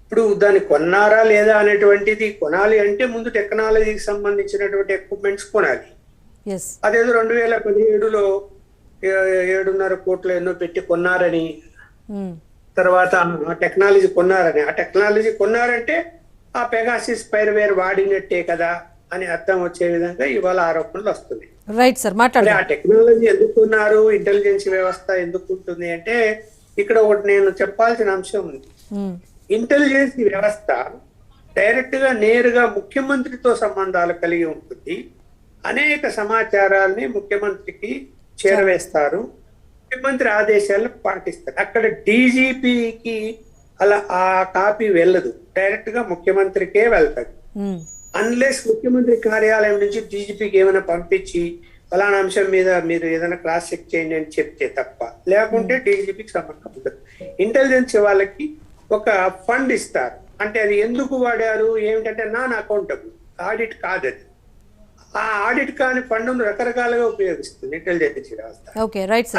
[SPEAKER 2] ఇప్పుడు దాన్ని కొన్నారా లేదా అనేటువంటిది కొనాలి అంటే ముందు టెక్నాలజీకి సంబంధించినటువంటి ఎక్విప్మెంట్స్ కొనాలి. అదేదో 2017లో 7.5 కోట్లు ఎన్నో పెట్టి కొన్నారని, తర్వాత ఆ టెక్నాలజీ కొన్నారని, ఆ టెక్నాలజీ కొన్నారంటే ఆ పెగాసిస్ స్పైవేర్ వాడినట్టే కదా అని అర్థం వచ్చే విధంగా ఇవాళ ఆరోపణలు వస్తున్నాయి.
[SPEAKER 1] రైట్ సార్, మాట్లాడండి.
[SPEAKER 2] ఆ టెక్నాలజీ ఎందుకున్నారు, ఇంటెలిజెన్స్ వ్యవస్థ ఎందుకు ఉంటుంది అంటే ఇక్కడ ఒకటి నేను చెప్పాల్సిన అంశం ఉంది. ఇంటెలిజెన్స్ వ్యవస్థ డైరెక్ట్ గా నేరుగా ముఖ్యమంత్రితో సంబంధాలు కలిగి ఉంటుంది. అనేక సమాచారాల్ని ముఖ్యమంత్రికి చేరవేస్తారు. ముఖ్యమంత్రి ఆదేశాలను పాటిస్తారు. అక్కడ డీజీపీకి అలా ఆ కాపీ వెళ్ళదు, డైరెక్ట్ గా ముఖ్యమంత్రికే వెళ్తాడు. అన్లెస్ ముఖ్యమంత్రి కార్యాలయం నుంచి డీజీపీకి ఏమైనా పంపించి ఫలానా అంశం మీద మీరు ఏదైనా క్రాస్ చెక్ చేయండి అని చెప్తే తప్ప, లేకుంటే డీజీపీకి సంబంధం ఉండదు. ఇంటెలిజెన్స్ వాళ్ళకి ఒక ఫండ్ ఇస్తారు, అంటే అది ఎందుకు వాడారు ఏమిటంటే నాన్ అకౌంటబుల్, ఆడిట్ కాదు అది. ఆ ఆడిట్ కాని ఫండ్ రకరకాలుగా ఉపయోగిస్తుంది ఇంటెలిజెన్స్ వ్యవస్థ.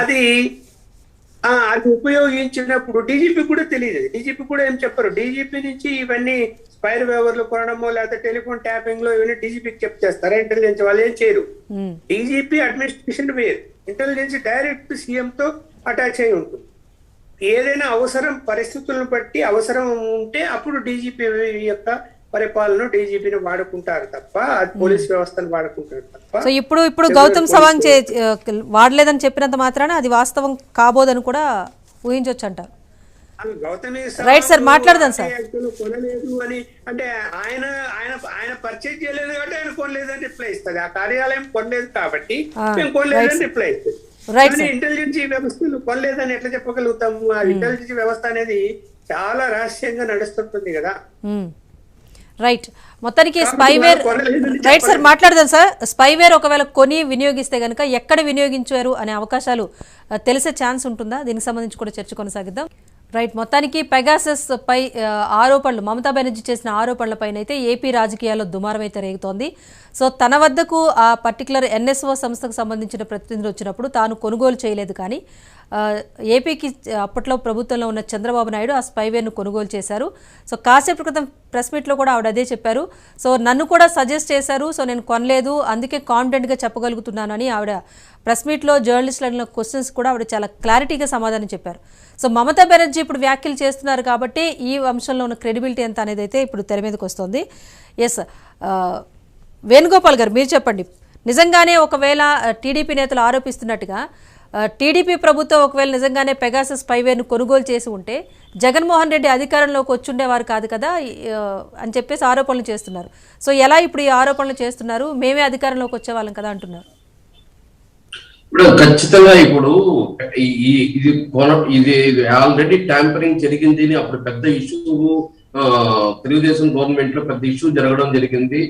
[SPEAKER 2] అది ఉపయోగించినప్పుడు డీజీపీ కూడా తెలియదు, డీజీపీ కూడా ఏం చెప్పరు. డీజీపీ నుంచి ఇవన్నీ స్పైర్ వేవర్లు కొనడమో లేకపోతే టెలిఫోన్ ట్యాపింగ్ లో ఇవన్నీ డీజీపీకి చెప్తారా? ఇంటెలిజెన్స్ వాళ్ళు ఏం చేయరు. డీజీపీ అడ్మినిస్ట్రేషన్ వేరు, ఇంటెలిజెన్స్ డైరెక్ట్ సీఎం తో అటాచ్ అయి ఉంటుంది. ఏదైనా అవసరం పరిస్థితులను బట్టి అవసరం ఉంటే అప్పుడు డీజీపీ యొక్క పరిపాలన డీజీపీని వాడుకుంటారు తప్ప, అది పోలీస్ వ్యవస్థను వాడుకుంటారు తప్ప.
[SPEAKER 1] సో ఇప్పుడు గౌతమ్ సవాంగ్ వాడలేదని చెప్పినంత మాత్రాన అది వాస్తవం కాబోదని కూడా ఊహించవచ్చు అంటారు. రైట్ సార్, మాట్లాడదాం సార్.
[SPEAKER 2] కొనలేదు అని అంటే ఆయన ఆయన ఆయన పర్చేజ్ చేయలేదు కాబట్టి ఆయన కొనలేదని రిప్లై ఇస్తుంది. ఆ కార్యాలయం కొనలేదు కాబట్టి మేము కొనలేదని రిప్లై ఇస్తుంది. ఇంటెలిజెన్స్ వ్యవస్థలు కొనలేదని ఎట్లా చెప్పగలుగుతాము? ఆ ఇంటెలిజెన్స్ వ్యవస్థ అనేది చాలా రహస్యంగా నడుస్తుంటుంది కదా.
[SPEAKER 1] రైట్, మొత్తానికి స్పైవేర్ రైట్ సార్ మాట్లాడదాం సార్. స్పైవేర్ ఒకవేళ కొని వినియోగిస్తే కనుక ఎక్కడ వినియోగించారు అనే అవకాశాలు తెలిసే ఛాన్స్ ఉంటుందా? దీనికి సంబంధించి కూడా చర్చ కొనసాగిద్దాం. రైట్, మొత్తానికి పెగాసస్ పై ఆరోపణలు, మమతా బెనర్జీ చేసిన ఆరోపణలపైన అయితే ఏపీ రాజకీయాల్లో దుమారం అయితే రేగుతోంది. సో తన వద్దకు ఆ పర్టికులర్ ఎన్ఎస్ఓ సంస్థకు సంబంధించిన ప్రతినిధులు వచ్చినప్పుడు తాను కొనుగోలు చేయలేదు, కానీ ఏపీకి అప్పట్లో ప్రభుత్వంలో ఉన్న చంద్రబాబు నాయుడు ఆ స్పైవేర్ను కొనుగోలు చేశారు. సో కాసేపు క్రితం ప్రెస్ మీట్లో కూడా ఆవిడ అదే చెప్పారు. సో నన్ను కూడా సజెస్ట్ చేశారు, సో నేను కొనలేదు, అందుకే కాన్ఫిడెంట్గా చెప్పగలుగుతున్నానని ఆవిడ ప్రెస్ మీట్లో జర్నలిస్టులు అడిగిన క్వశ్చన్స్ కూడా ఆవిడ చాలా క్లారిటీగా సమాధానం చెప్పారు. సో మమతా బెనర్జీ ఇప్పుడు వ్యాఖ్యలు చేస్తున్నారు కాబట్టి ఈ అంశంలో ఉన్న క్రెడిబిలిటీ ఎంత అనేది అయితే ఇప్పుడు తెర మీదకి వస్తుంది. ఎస్, వేణుగోపాల్ గారు మీరు చెప్పండి, నిజంగానే ఒకవేళ టీడీపీ నేతలు ఆరోపిస్తున్నట్టుగా టీడీపీ ప్రభుత్వం ఒకవేళ నిజంగానే పెగాసస్ స్పైవేర్ను కొనుగోలు చేసి ఉంటే జగన్మోహన్ రెడ్డి అధికారంలోకి వచ్చుండేవారు కాదు కదా అని చెప్పేసి ఆరోపణలు చేస్తున్నారు. సో ఎలా ఇప్పుడు ఈ ఆరోపణలు చేస్తున్నారు? మేమే అధికారంలోకి వచ్చేవాళ్ళం కదా అంటున్నారు.
[SPEAKER 4] ఇప్పుడు ఖచ్చితంగా ఇప్పుడు ఇది ఆల్రెడీ ట్యాంపరింగ్ జరిగింది అని అప్పుడు పెద్ద ఇష్యూ తెలుగుదేశం గవర్నమెంట్ లో పెద్ద ఇష్యూ జరగడం జరిగింది.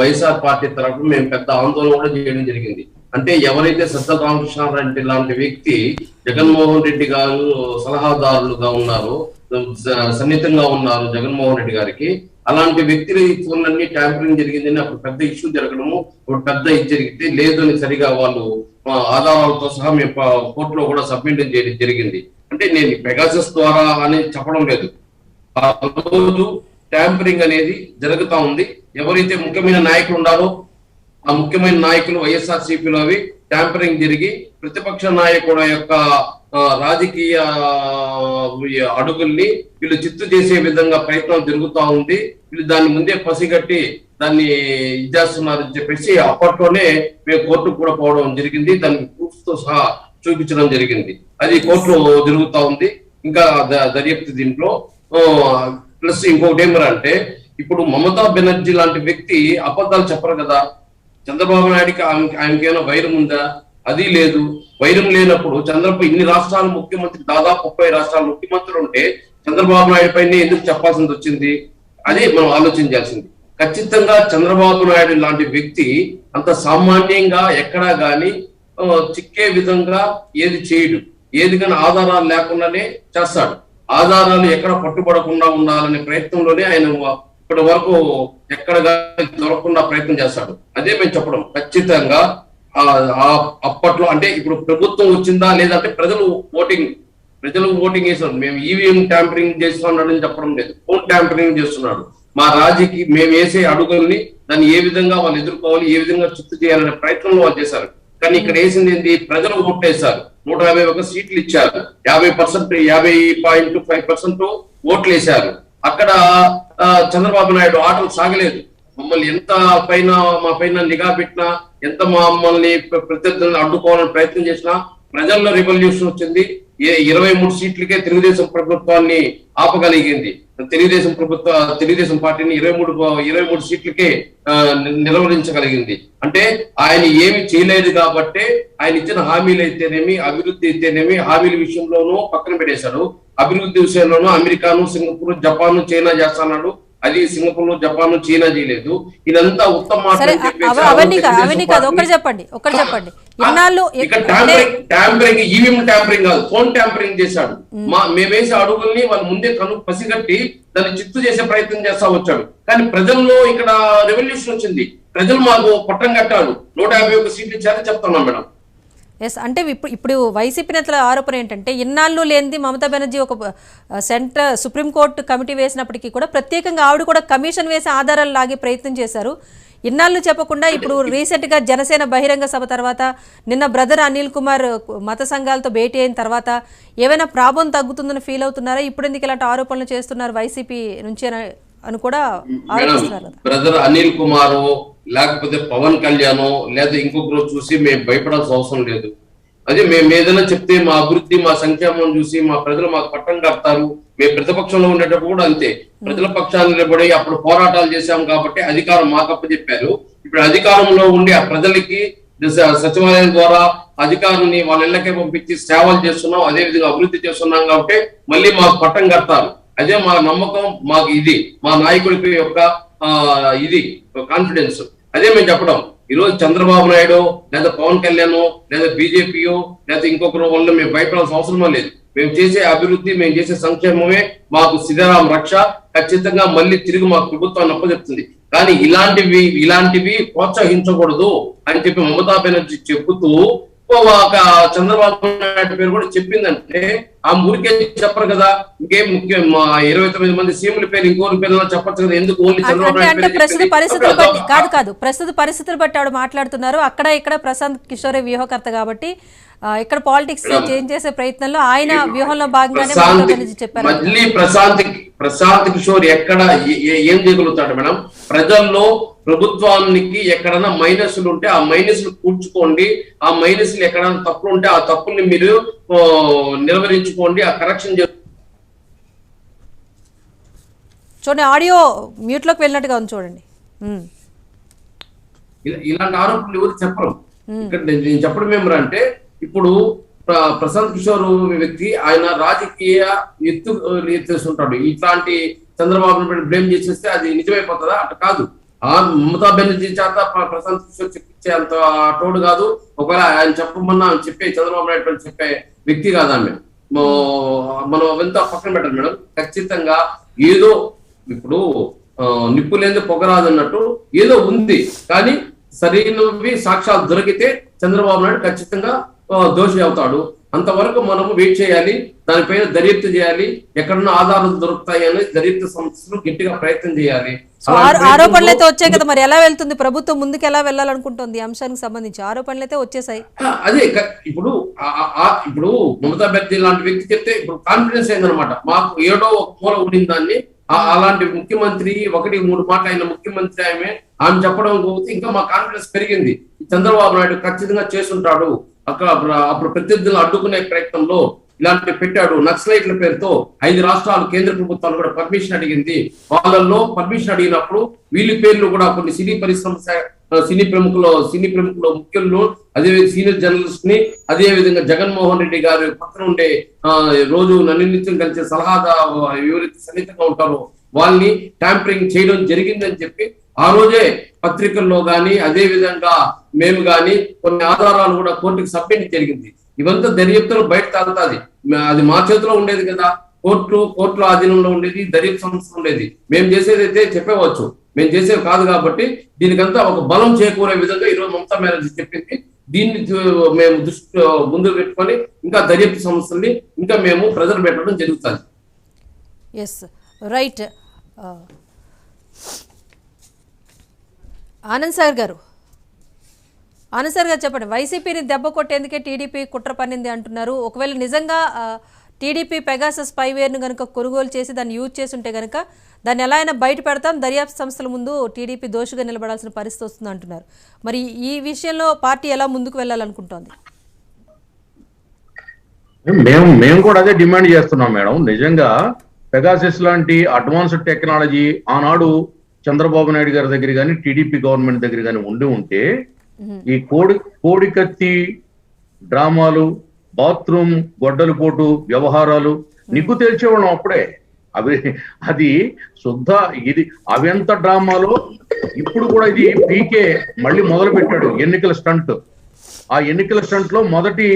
[SPEAKER 4] వైఎస్ఆర్ పార్టీ తరఫున మేము పెద్ద ఆందోళన కూడా చేయడం జరిగింది. అంటే ఎవరైతే సజ్జల రామకృష్ణారెడ్డి లాంటి వ్యక్తి జగన్మోహన్ రెడ్డి గారు సలహాదారులుగా ఉన్నారు, సన్నిహితంగా ఉన్నారు జగన్మోహన్ రెడ్డి గారికి, అలాంటి వ్యక్తుల ఫోన్లన్నీ ట్యాంపరింగ్ జరిగిందని అప్పుడు పెద్ద ఇష్యూ జరగడము, పెద్ద ఇది జరిగితే లేదు అని సరిగా వాళ్ళు ఆధారాలతో సహా మేము కోర్టులో కూడా సబ్మిట్ చేయడం జరిగింది. అంటే నేను పెగాసస్ ద్వారా అని చెప్పడం లేదు, ఆ రోజు ట్యాంపరింగ్ అనేది జరుగుతా ఉంది. ఎవరైతే ముఖ్యమైన నాయకులు ఉన్నారో ఆ ముఖ్యమైన నాయకులు వైఎస్ఆర్సీపీలో అవి ట్యాంపరింగ్ జరిగి ప్రతిపక్ష నాయకుల యొక్క రాజకీయ అడుగుల్ని వీళ్ళు చిత్తు చేసే విధంగా ప్రయత్నం జరుగుతూ ఉంది. వీళ్ళు దాన్ని ముందే పసిగట్టి దాన్ని ఇచ్చేస్తున్నారని చెప్పేసి అప్పట్లోనే మేము కోర్టుకు కూడా పోవడం జరిగింది. దానికి ప్రూఫ్ తో సహా చూపించడం జరిగింది. అది కోర్టులో జరుగుతూ ఉంది. ఇంకా దర్యాప్తు దీంట్లో ప్లస్ ఇంకొకటి ఏమరంటే, ఇప్పుడు మమతా బెనర్జీ లాంటి వ్యక్తి అబద్ధాలు చెప్పరు కదా. చంద్రబాబు నాయుడికి ఆయనకి ఏమైనా వైరం ఉందా? అది లేదు. వైరం లేనప్పుడు చంద్రబాబు ఇన్ని రాష్ట్రాల ముఖ్యమంత్రి, దాదాపు 30 రాష్ట్రాల ముఖ్యమంత్రులు ఉంటే చంద్రబాబు నాయుడు పైన ఎందుకు చెప్పాల్సింది వచ్చింది? అదే మనం ఆలోచించాల్సింది. ఖచ్చితంగా చంద్రబాబు నాయుడు లాంటి వ్యక్తి అంత సామాన్యంగా ఎక్కడా గాని చిక్కే విధంగా ఏది చేయడు. ఏది కానీ ఆధారాలు లేకుండానే చేస్తాడు. ఆధారాలు ఎక్కడ పట్టుబడకుండా ఉండాలనే ప్రయత్నంలోనే ఆయన ఇప్పటి వరకు ఎక్కడ దొరకకుండా ప్రయత్నం చేస్తాడు. అదే మేము చెప్పడం. ఖచ్చితంగా అప్పట్లో అంటే ఇప్పుడు ప్రభుత్వం వచ్చిందా లేదంటే ప్రజలు ఓటింగ్ చేస్తున్నారు. మేము ఈవీఎం ట్యాంపరింగ్ చేస్తున్నాడని చెప్పడం లేదు, ఫోన్ ట్యాంపరింగ్ చేస్తున్నాడు. మా రాజకీయ మేము వేసే అడుగుల్ని దాన్ని ఏ విధంగా వాళ్ళు ఎదుర్కోవాలి, ఏ విధంగా చిత్తు చేయాలనే ప్రయత్నంలో వాళ్ళు చేశారు. కానీ ఇక్కడ వేసింది ఏంటి? ప్రజలు ఓట్లేశారు. 151 సీట్లు ఇచ్చారు. 50%, 50.5% ఓట్లు వేశారు. అక్కడ చంద్రబాబు నాయుడు ఆటలు సాగలేదు. మమ్మల్ని ఎంత మా పైన నిఘా పెట్టినా, ఎంత మమ్మల్ని ప్రత్యర్థులను అడ్డుకోవాలని ప్రయత్నం చేసినా ప్రజల్లో రివల్యూషన్ వచ్చింది. 23 సీట్లకే తెలుగుదేశం ప్రభుత్వాన్ని ఆపగలిగింది. తెలుగుదేశం పార్టీని 23 సీట్లకే నిర్వహించగలిగింది. అంటే ఆయన ఏమి చేయలేదు కాబట్టి ఆయన ఇచ్చిన హామీలు అయితేనేమి, అభివృద్ధి అయితేనేమి, హామీల విషయంలోనూ పక్కన పెట్టేశాడు. అభివృద్ధి విషయంలోనూ అమెరికాను, సింగపూర్, జపాన్, చైనా చేస్తున్నాడు. అది సింగపూర్, జపాన్, చైనా చేయలేదు. ఇదంతా ఉత్తమ
[SPEAKER 1] అవన్నీ కాదు, ఒకటి చెప్పండి.
[SPEAKER 4] ట్యాంపరింగ్, ఈవీఎం ట్యాంపరింగ్ కాదు, ఫోన్ ట్యాంపరింగ్ చేశాడు. మేమేసే అడుగుల్ని వాళ్ళు ముందే పసిగట్టి దాన్ని చిత్తు చేసే ప్రయత్నం చేస్తా వచ్చాడు. కానీ ప్రజల్లో ఇక్కడ రెవల్యూషన్ వచ్చింది. ప్రజలు మాకు పట్టం కట్టారు. 151 సీట్లు ఇచ్చారని చెప్తున్నాం మేడం.
[SPEAKER 1] ఎస్, అంటే ఇప్పుడు వైసీపీ నేతల ఆరోపణ ఏంటంటే ఇన్నాళ్ళు లేనిది మమతా బెనర్జీ ఒక సుప్రీంకోర్టు కమిటీ వేసినప్పటికీ కూడా ప్రత్యేకంగా ఆవిడ కూడా కమిషన్ వేసి ఆధారాలు లాగే ప్రయత్నం చేశారు. ఇన్నాళ్ళు చెప్పకుండా ఇప్పుడు రీసెంట్గా జనసేన బహిరంగ సభ తర్వాత, నిన్న బ్రదర్ అనిల్ కుమార్ మత సంఘాలతో భేటీ అయిన తర్వాత ఏమైనా ప్రాబ్లం తగ్గుతుందని ఫీల్ అవుతున్నారా? ఇప్పుడు ఎందుకు ఇలాంటి ఆరోపణలు చేస్తున్నారు వైసీపీ నుంచి అని కూడా ఆలోచిస్తున్నారు.
[SPEAKER 4] బ్రదర్ అనిల్ కుమార్ లేకపోతే పవన్ కళ్యాణ్ లేదా ఇంకొకరు చూసి మేము భయపడాల్సిన అవసరం లేదు. అదే మేము ఏదైనా చెప్తే మా అభివృద్ధి, మా సంక్షేమం చూసి మా ప్రజలు మాకు పట్టం కడతారు. మేము ప్రతిపక్షంలో ఉండేటప్పుడు కూడా అంతే, ప్రజల పక్షాన్ని నిలబడి అప్పుడు పోరాటాలు చేశాం కాబట్టి అధికారం మాకప్ప చెప్పారు. ఇప్పుడు అధికారంలో ఉండి ఆ ప్రజలకి సచివాలయం ద్వారా అధికారుల్ని వాళ్ళ ఇళ్లకే పంపించి సేవలు చేస్తున్నాం, అదే విధంగా అభివృద్ధి చేస్తున్నాం కాబట్టి మళ్ళీ మాకు పట్టం కడతారు. అదే మా నమ్మకం, మాకు ఇది మా నాయకుడి యొక్క ఇది కాన్ఫిడెన్స్. అదే మేము చెప్పడం. ఈరోజు చంద్రబాబు నాయుడు లేదా పవన్ కళ్యాణ్ లేదా బీజేపీయో లేదా ఇంకొకరు వల్ల మేము భయపడాల్సిన అవసరమే లేదు. మేము చేసే అభివృద్ధి, మేము చేసే సంక్షేమమే మాకు శ్రీరామ రక్ష. ఖచ్చితంగా మళ్ళీ తిరిగి మాకు ప్రభుత్వాన్ని అప్పచెప్తుంది. కానీ ఇలాంటివి ప్రోత్సహించకూడదు అని చెప్పి మమతా బెనర్జీ చెబుతూ ఒక చంద్రబాబు నాయుడు పేరు కూడా చెప్పిందంటే ఆ ఊరికే చెప్పరు కదా. ఇంకేం ముఖ్యం, మా 29 మంది సీఎంల పేరు ఇంకోరి పేరు చెప్పచ్చు కదా. ఎందుకు ఓన్లీ చంద్రబాబు నాయుడు?
[SPEAKER 1] ప్రస్తుత పరిస్థితులు బట్టి ఆవిడ మాట్లాడుతున్నారు. అక్కడ ఇక్కడ ప్రశాంత్ కిషోరే వ్యూహకర్త కాబట్టి ఇక్కడ పాలిటిక్స్ చేంజ్ చేసే ప్రయత్నంలో ఆయన వ్యూహంలో భాగంగానే చెప్పారు.
[SPEAKER 4] మళ్ళీ ప్రశాంత్ కిషోర్ ఎక్కడ ఏం చేయగలుగుతాడు మేడం? ప్రజల్లో ప్రభుత్వానికి ఎక్కడైనా మైనస్లు ఉంటే ఆ మైనస్లు కూర్చుకోండి, ఆ మైనస్లు ఎక్కడైనా తప్పులు ఉంటే ఆ తప్పుల్ని మీరు నిర్వహించుకోండి, ఆ కరెక్షన్
[SPEAKER 1] చూడండి. ఆడియో మ్యూట్ లోకి వెళ్ళినట్టుగా ఉంది చూడండి.
[SPEAKER 4] ఇలాంటి ఆరోపణలు ఎవరు చెప్పరు. ఇక్కడ నేను చెప్పడం ఏమరంటే, ఇప్పుడు ప్రశాంత్ కిషోర్ వ్యక్తి ఆయన రాజకీయ ఎత్తేస్తుంటాడు. ఇట్లాంటి చంద్రబాబు బ్లేమ్ చేసేస్తే అది నిజమైపోతుందా? అట్లా కాదు. ఆ మమతా బెనర్జీ చేత ప్రశాంత్ కిషోర్ చెప్పించే అంత తోడు కాదు. ఒకవేళ ఆయన చెప్పమన్నా చెప్పే చంద్రబాబు నాయుడు చెప్పే వ్యక్తి కాదా ఆమె. మనం అవంతా పక్కన పెట్టాలి మేడం. ఖచ్చితంగా ఏదో ఇప్పుడు నిప్పు లేని పొగరాదు అన్నట్టు ఏదో ఉంది. కానీ సరైనవి సాక్ష్యాలు దొరికితే చంద్రబాబు నాయుడు ఖచ్చితంగా దోషి అవుతాడు. అంతవరకు మనము వెయిట్ చేయాలి, దానిపైన దర్యాప్తు చేయాలి. ఎక్కడన్నా ఆధారాలు దొరుకుతాయి అని దర్యాప్తు సంస్థలు గట్టిగా ప్రయత్నం చేయాలి.
[SPEAKER 1] ఆరోపణలు అయితే వచ్చాయి కదా, మరి ఎలా వెళ్తుంది ప్రభుత్వం? ముందుకు ఎలా వెళ్ళాలనుకుంటుంది ఈ అంశానికి సంబంధించి? ఆరోపణలు అయితే వచ్చేసాయి.
[SPEAKER 4] అదే ఇప్పుడు మమతా బెనర్జీ లాంటి వ్యక్తి చెప్తే ఇప్పుడు కాన్ఫిడెన్స్ అయిందనమాట. మాకు ఏడో ఒక మూల ఉండింది దాన్ని. అలాంటి ముఖ్యమంత్రి 1-3 మాటలు అయిన ముఖ్యమంత్రి ఆమె చెప్పడం పోతే ఇంకా మా కాన్ఫిడెన్స్ పెరిగింది. చంద్రబాబు నాయుడు ఖచ్చితంగా చేస్తుంటాడు. అప్పుడు ప్రత్యర్థులను అడ్డుకునే ప్రయత్నంలో ఇలాంటి పెట్టాడు. నక్సలైట్ల పేరుతో 5 రాష్ట్రాలు కేంద్ర ప్రభుత్వాలు కూడా పర్మిషన్ అడిగింది. వాళ్ళల్లో పర్మిషన్ అడిగినప్పుడు వీళ్ళ పేర్లు కూడా కొన్ని సినీ ప్రముఖులు ముఖ్యులను, అదే సీనియర్ జర్నలిస్ట్ ని, అదే విధంగా జగన్మోహన్ రెడ్డి గారు పక్కన ఉండే రోజు నిత్యం కలిసే సలహాదారు ఎవరైతే సన్నిహితంగా ఉంటారో వాళ్ళని ట్యాంపరింగ్ చేయడం జరిగిందని చెప్పి ఆ రోజే పత్రికల్లో గాని అదే విధంగా మేము గాని కొన్ని ఆధారాలు కూడా కోర్టుకి సబ్మిట్ జరిగింది. ఇవంతా దర్యాప్తులో బయట తాగుతుంది. అది మా చేతిలో ఉండేది కదా. కోర్టుల ఆధీనంలో ఉండేది, దర్యాప్తు సంస్థ ఉండేది. మేము చేసేదైతే చెప్పవచ్చు, మేము చేసేది కాదు. కాబట్టి దీనికంతా ఒక బలం చేకూరే విధంగా ఈరోజు మమతా బెనర్జీ చెప్పింది. దీన్ని మేము దృష్టి ముందు పెట్టుకొని ఇంకా దర్యాప్తు సంస్థల్ని ఇంకా మేము ప్రజలు పెట్టడం జరుగుతుంది.
[SPEAKER 1] Yes, right. ఆనంద్ సాగర్ గారు చెప్పండి. వైసీపీని దెబ్బ కొట్టేందుకే టీడీపీ కుట్ర పన్నింది అంటున్నారు. ఒకవేళ నిజంగా టీడీపీ పెగాసస్ స్పైవేర్ను కనుక కొనుగోలు చేసి దాన్ని యూజ్ చేసి ఉంటే కనుక దాన్ని ఎలా అయినా బయట పెడతాం, దర్యాప్తు సంస్థల ముందు టీడీపీ దోషిగా నిలబడాల్సిన పరిస్థితి వస్తుంది అంటున్నారు. మరి ఈ విషయంలో పార్టీ ఎలా ముందుకు వెళ్ళాలనుకుంటోంది?
[SPEAKER 3] మేము కూడా అదే డిమాండ్ చేస్తున్నాం మేడం. నిజంగా పెగాసిస్ లాంటి అడ్వాన్స్డ్ టెక్నాలజీ ఆనాడు చంద్రబాబు నాయుడు గారి దగ్గర కానీ టీడీపీ గవర్నమెంట్ దగ్గర కానీ ఉంటే ఈ కోడికత్తి డ్రామాలు, బాత్రూమ్ గొడ్డలు పోటు వ్యవహారాలు నిగ్గు తేల్చేవాళ్ళం అప్పుడే. అది శుద్ధ ఇది అవింత డ్రామాలో ఇప్పుడు కూడా ఇది పీకే మళ్ళీ మొదలు పెట్టాడు ఎన్నికల స్టంట్. ఆ ఎన్నికల స్టంట్ లో మొదటి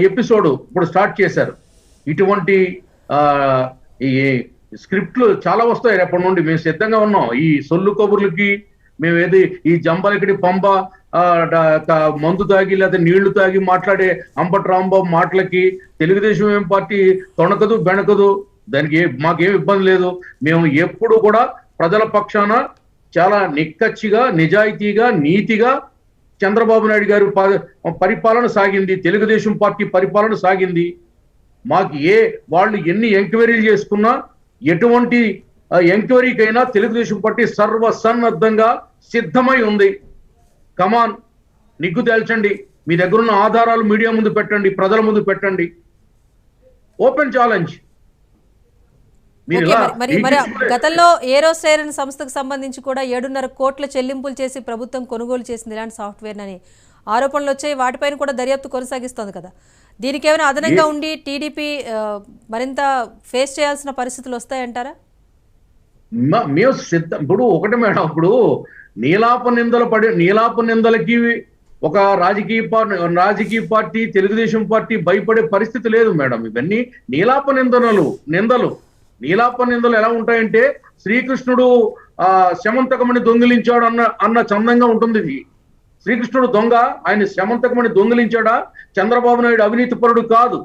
[SPEAKER 3] ఎపిసోడ్ ఇప్పుడు స్టార్ట్ చేశారు. ఇటువంటి ఈ స్క్రిప్ట్లు చాలా వస్తాయి రేపటి నుండి. మేము సిద్ధంగా ఉన్నాం ఈ సొల్లు కబుర్లకి. మేము ఏది ఈ జంబలకిడి పంబ మందు తాగి లేదా నీళ్లు తాగి మాట్లాడే అంబటి రాంబాబు మాటలకి తెలుగుదేశం ఏం పార్టీ తొణకదు బెణకదు. దానికి మాకేం ఇబ్బంది లేదు. మేము ఎప్పుడు కూడా ప్రజల పక్షాన చాలా నిక్కచ్చిగా, నిజాయితీగా, నీతిగా చంద్రబాబు నాయుడు గారి పరిపాలన సాగింది, తెలుగుదేశం పార్టీ పరిపాలన సాగింది. మాకు వాళ్ళు ఎన్ని ఎంక్వైరీలు చేసుకున్నా, ఎటువంటి ఎంక్వైరీకైనా తెలుగుదేశం పార్టీ సర్వసన్నద్ధంగా సిద్ధమై ఉంది. కమాన్, నిగ్గు తేల్చండి. మీ దగ్గర ఉన్న ఆధారాలు మీడియా ముందు పెట్టండి, ప్రజల ముందు పెట్టండి. Open challenge.
[SPEAKER 1] మరి గతంలో ఏరోస్టైరన్ సంస్థకు సంబంధించి కూడా 7.5 కోట్ల చెల్లింపులు చేసి ప్రభుత్వం కొనుగోలు చేసింది ఇలాంటి సాఫ్ట్వేర్ అని ఆరోపణలు వచ్చాయి. వాటిపైన కూడా దర్యాప్తు కొనసాగిస్తోంది కదా. దీనికి ఏమైనా అదనంగా ఉండి టీడీపీ మరింత ఫేస్ చేయాల్సిన పరిస్థితులు వస్తాయంటారా?
[SPEAKER 3] మేము సిద్ధం. ఇప్పుడు ఒకటి మేడం, ఇప్పుడు నీలాప నిందలకి ఒక రాజకీయ పార్టీ తెలుగుదేశం పార్టీ భయపడే పరిస్థితి లేదు మేడం. ఇవన్నీ నీలాప నిందలు ఎలా ఉంటాయంటే శ్రీకృష్ణుడు శమంతకమణి దొంగిలించాడు అన్న చందంగా ఉంటుంది. ఇది శ్రీకృష్ణుడు దొంగ, ఆయన శమంతకమణి దొంగిలించాడా? చంద్రబాబు నాయుడు అవినీతి పరుడు కాదు.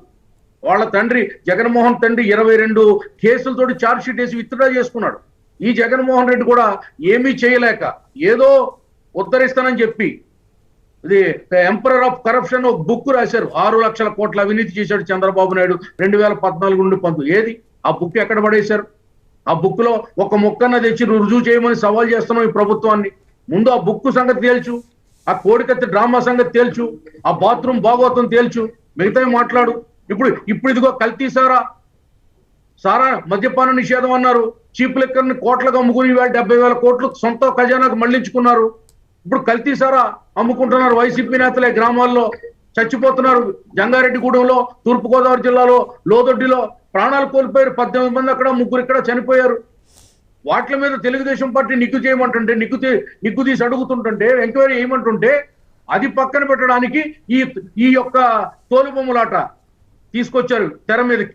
[SPEAKER 3] వాళ్ళ తండ్రి జగన్మోహన్ తండ్రి 22 కేసులతోటి ఛార్జ్ షీట్ వేసి విత్డ్రా చేసుకున్నాడు. ఈ జగన్మోహన్ రెడ్డి కూడా ఏమీ చేయలేక ఏదో ఉద్ధరిస్తానని చెప్పి ఇది ఎంపరర్ ఆఫ్ కరప్షన్ ఒక బుక్ రాశారు. 6 లక్షల కోట్ల అవినీతి చేశాడు చంద్రబాబు నాయుడు 2014 నుండి 19. ఏది ఆ బుక్ ఎక్కడ పడేశారు? ఆ బుక్ లో ఒక మొక్కన్న తెచ్చి రుజువు చేయమని సవాల్ చేస్తున్నాం ఈ ప్రభుత్వాన్ని. ముందు ఆ బుక్ సంగతి తేల్చు, ఆ కోడికత్తి డ్రామా సంగతి తేల్చు, ఆ బాత్రూమ్ భాగవతం తేల్చు, మిగతావి మాట్లాడు. ఇప్పుడు ఇదిగో కల్తీ సారా మద్యపాన నిషేధం అన్నారు. చీప్ లిక్కర్ని కోట్లకు అమ్ముకుని 70,000 కోట్లు సొంత ఖజానాకు మళ్లించుకున్నారు. ఇప్పుడు కల్తీ సారా అమ్ముకుంటున్నారు వైసీపీ నేతలే. గ్రామాల్లో చచ్చిపోతున్నారు. జంగారెడ్డిగూడెంలో, తూర్పుగోదావరి జిల్లాలో, లోదొడ్డిలో ప్రాణాలు కోల్పోయారు. 18 మంది అక్కడ, 3 ఇక్కడ చనిపోయారు. వాటి మీద తెలుగుదేశం పార్టీ నిగ్గు చేయమంటుంటే, నిగ్గు తీసి అడుగుతుంటుంటే, ఎంక్వైరీ చేయమంటుంటే అది పక్కన పెట్టడానికి ఈ యొక్క తోలుబొమ్మలాట తీసుకొచ్చారు తెర మీదకి.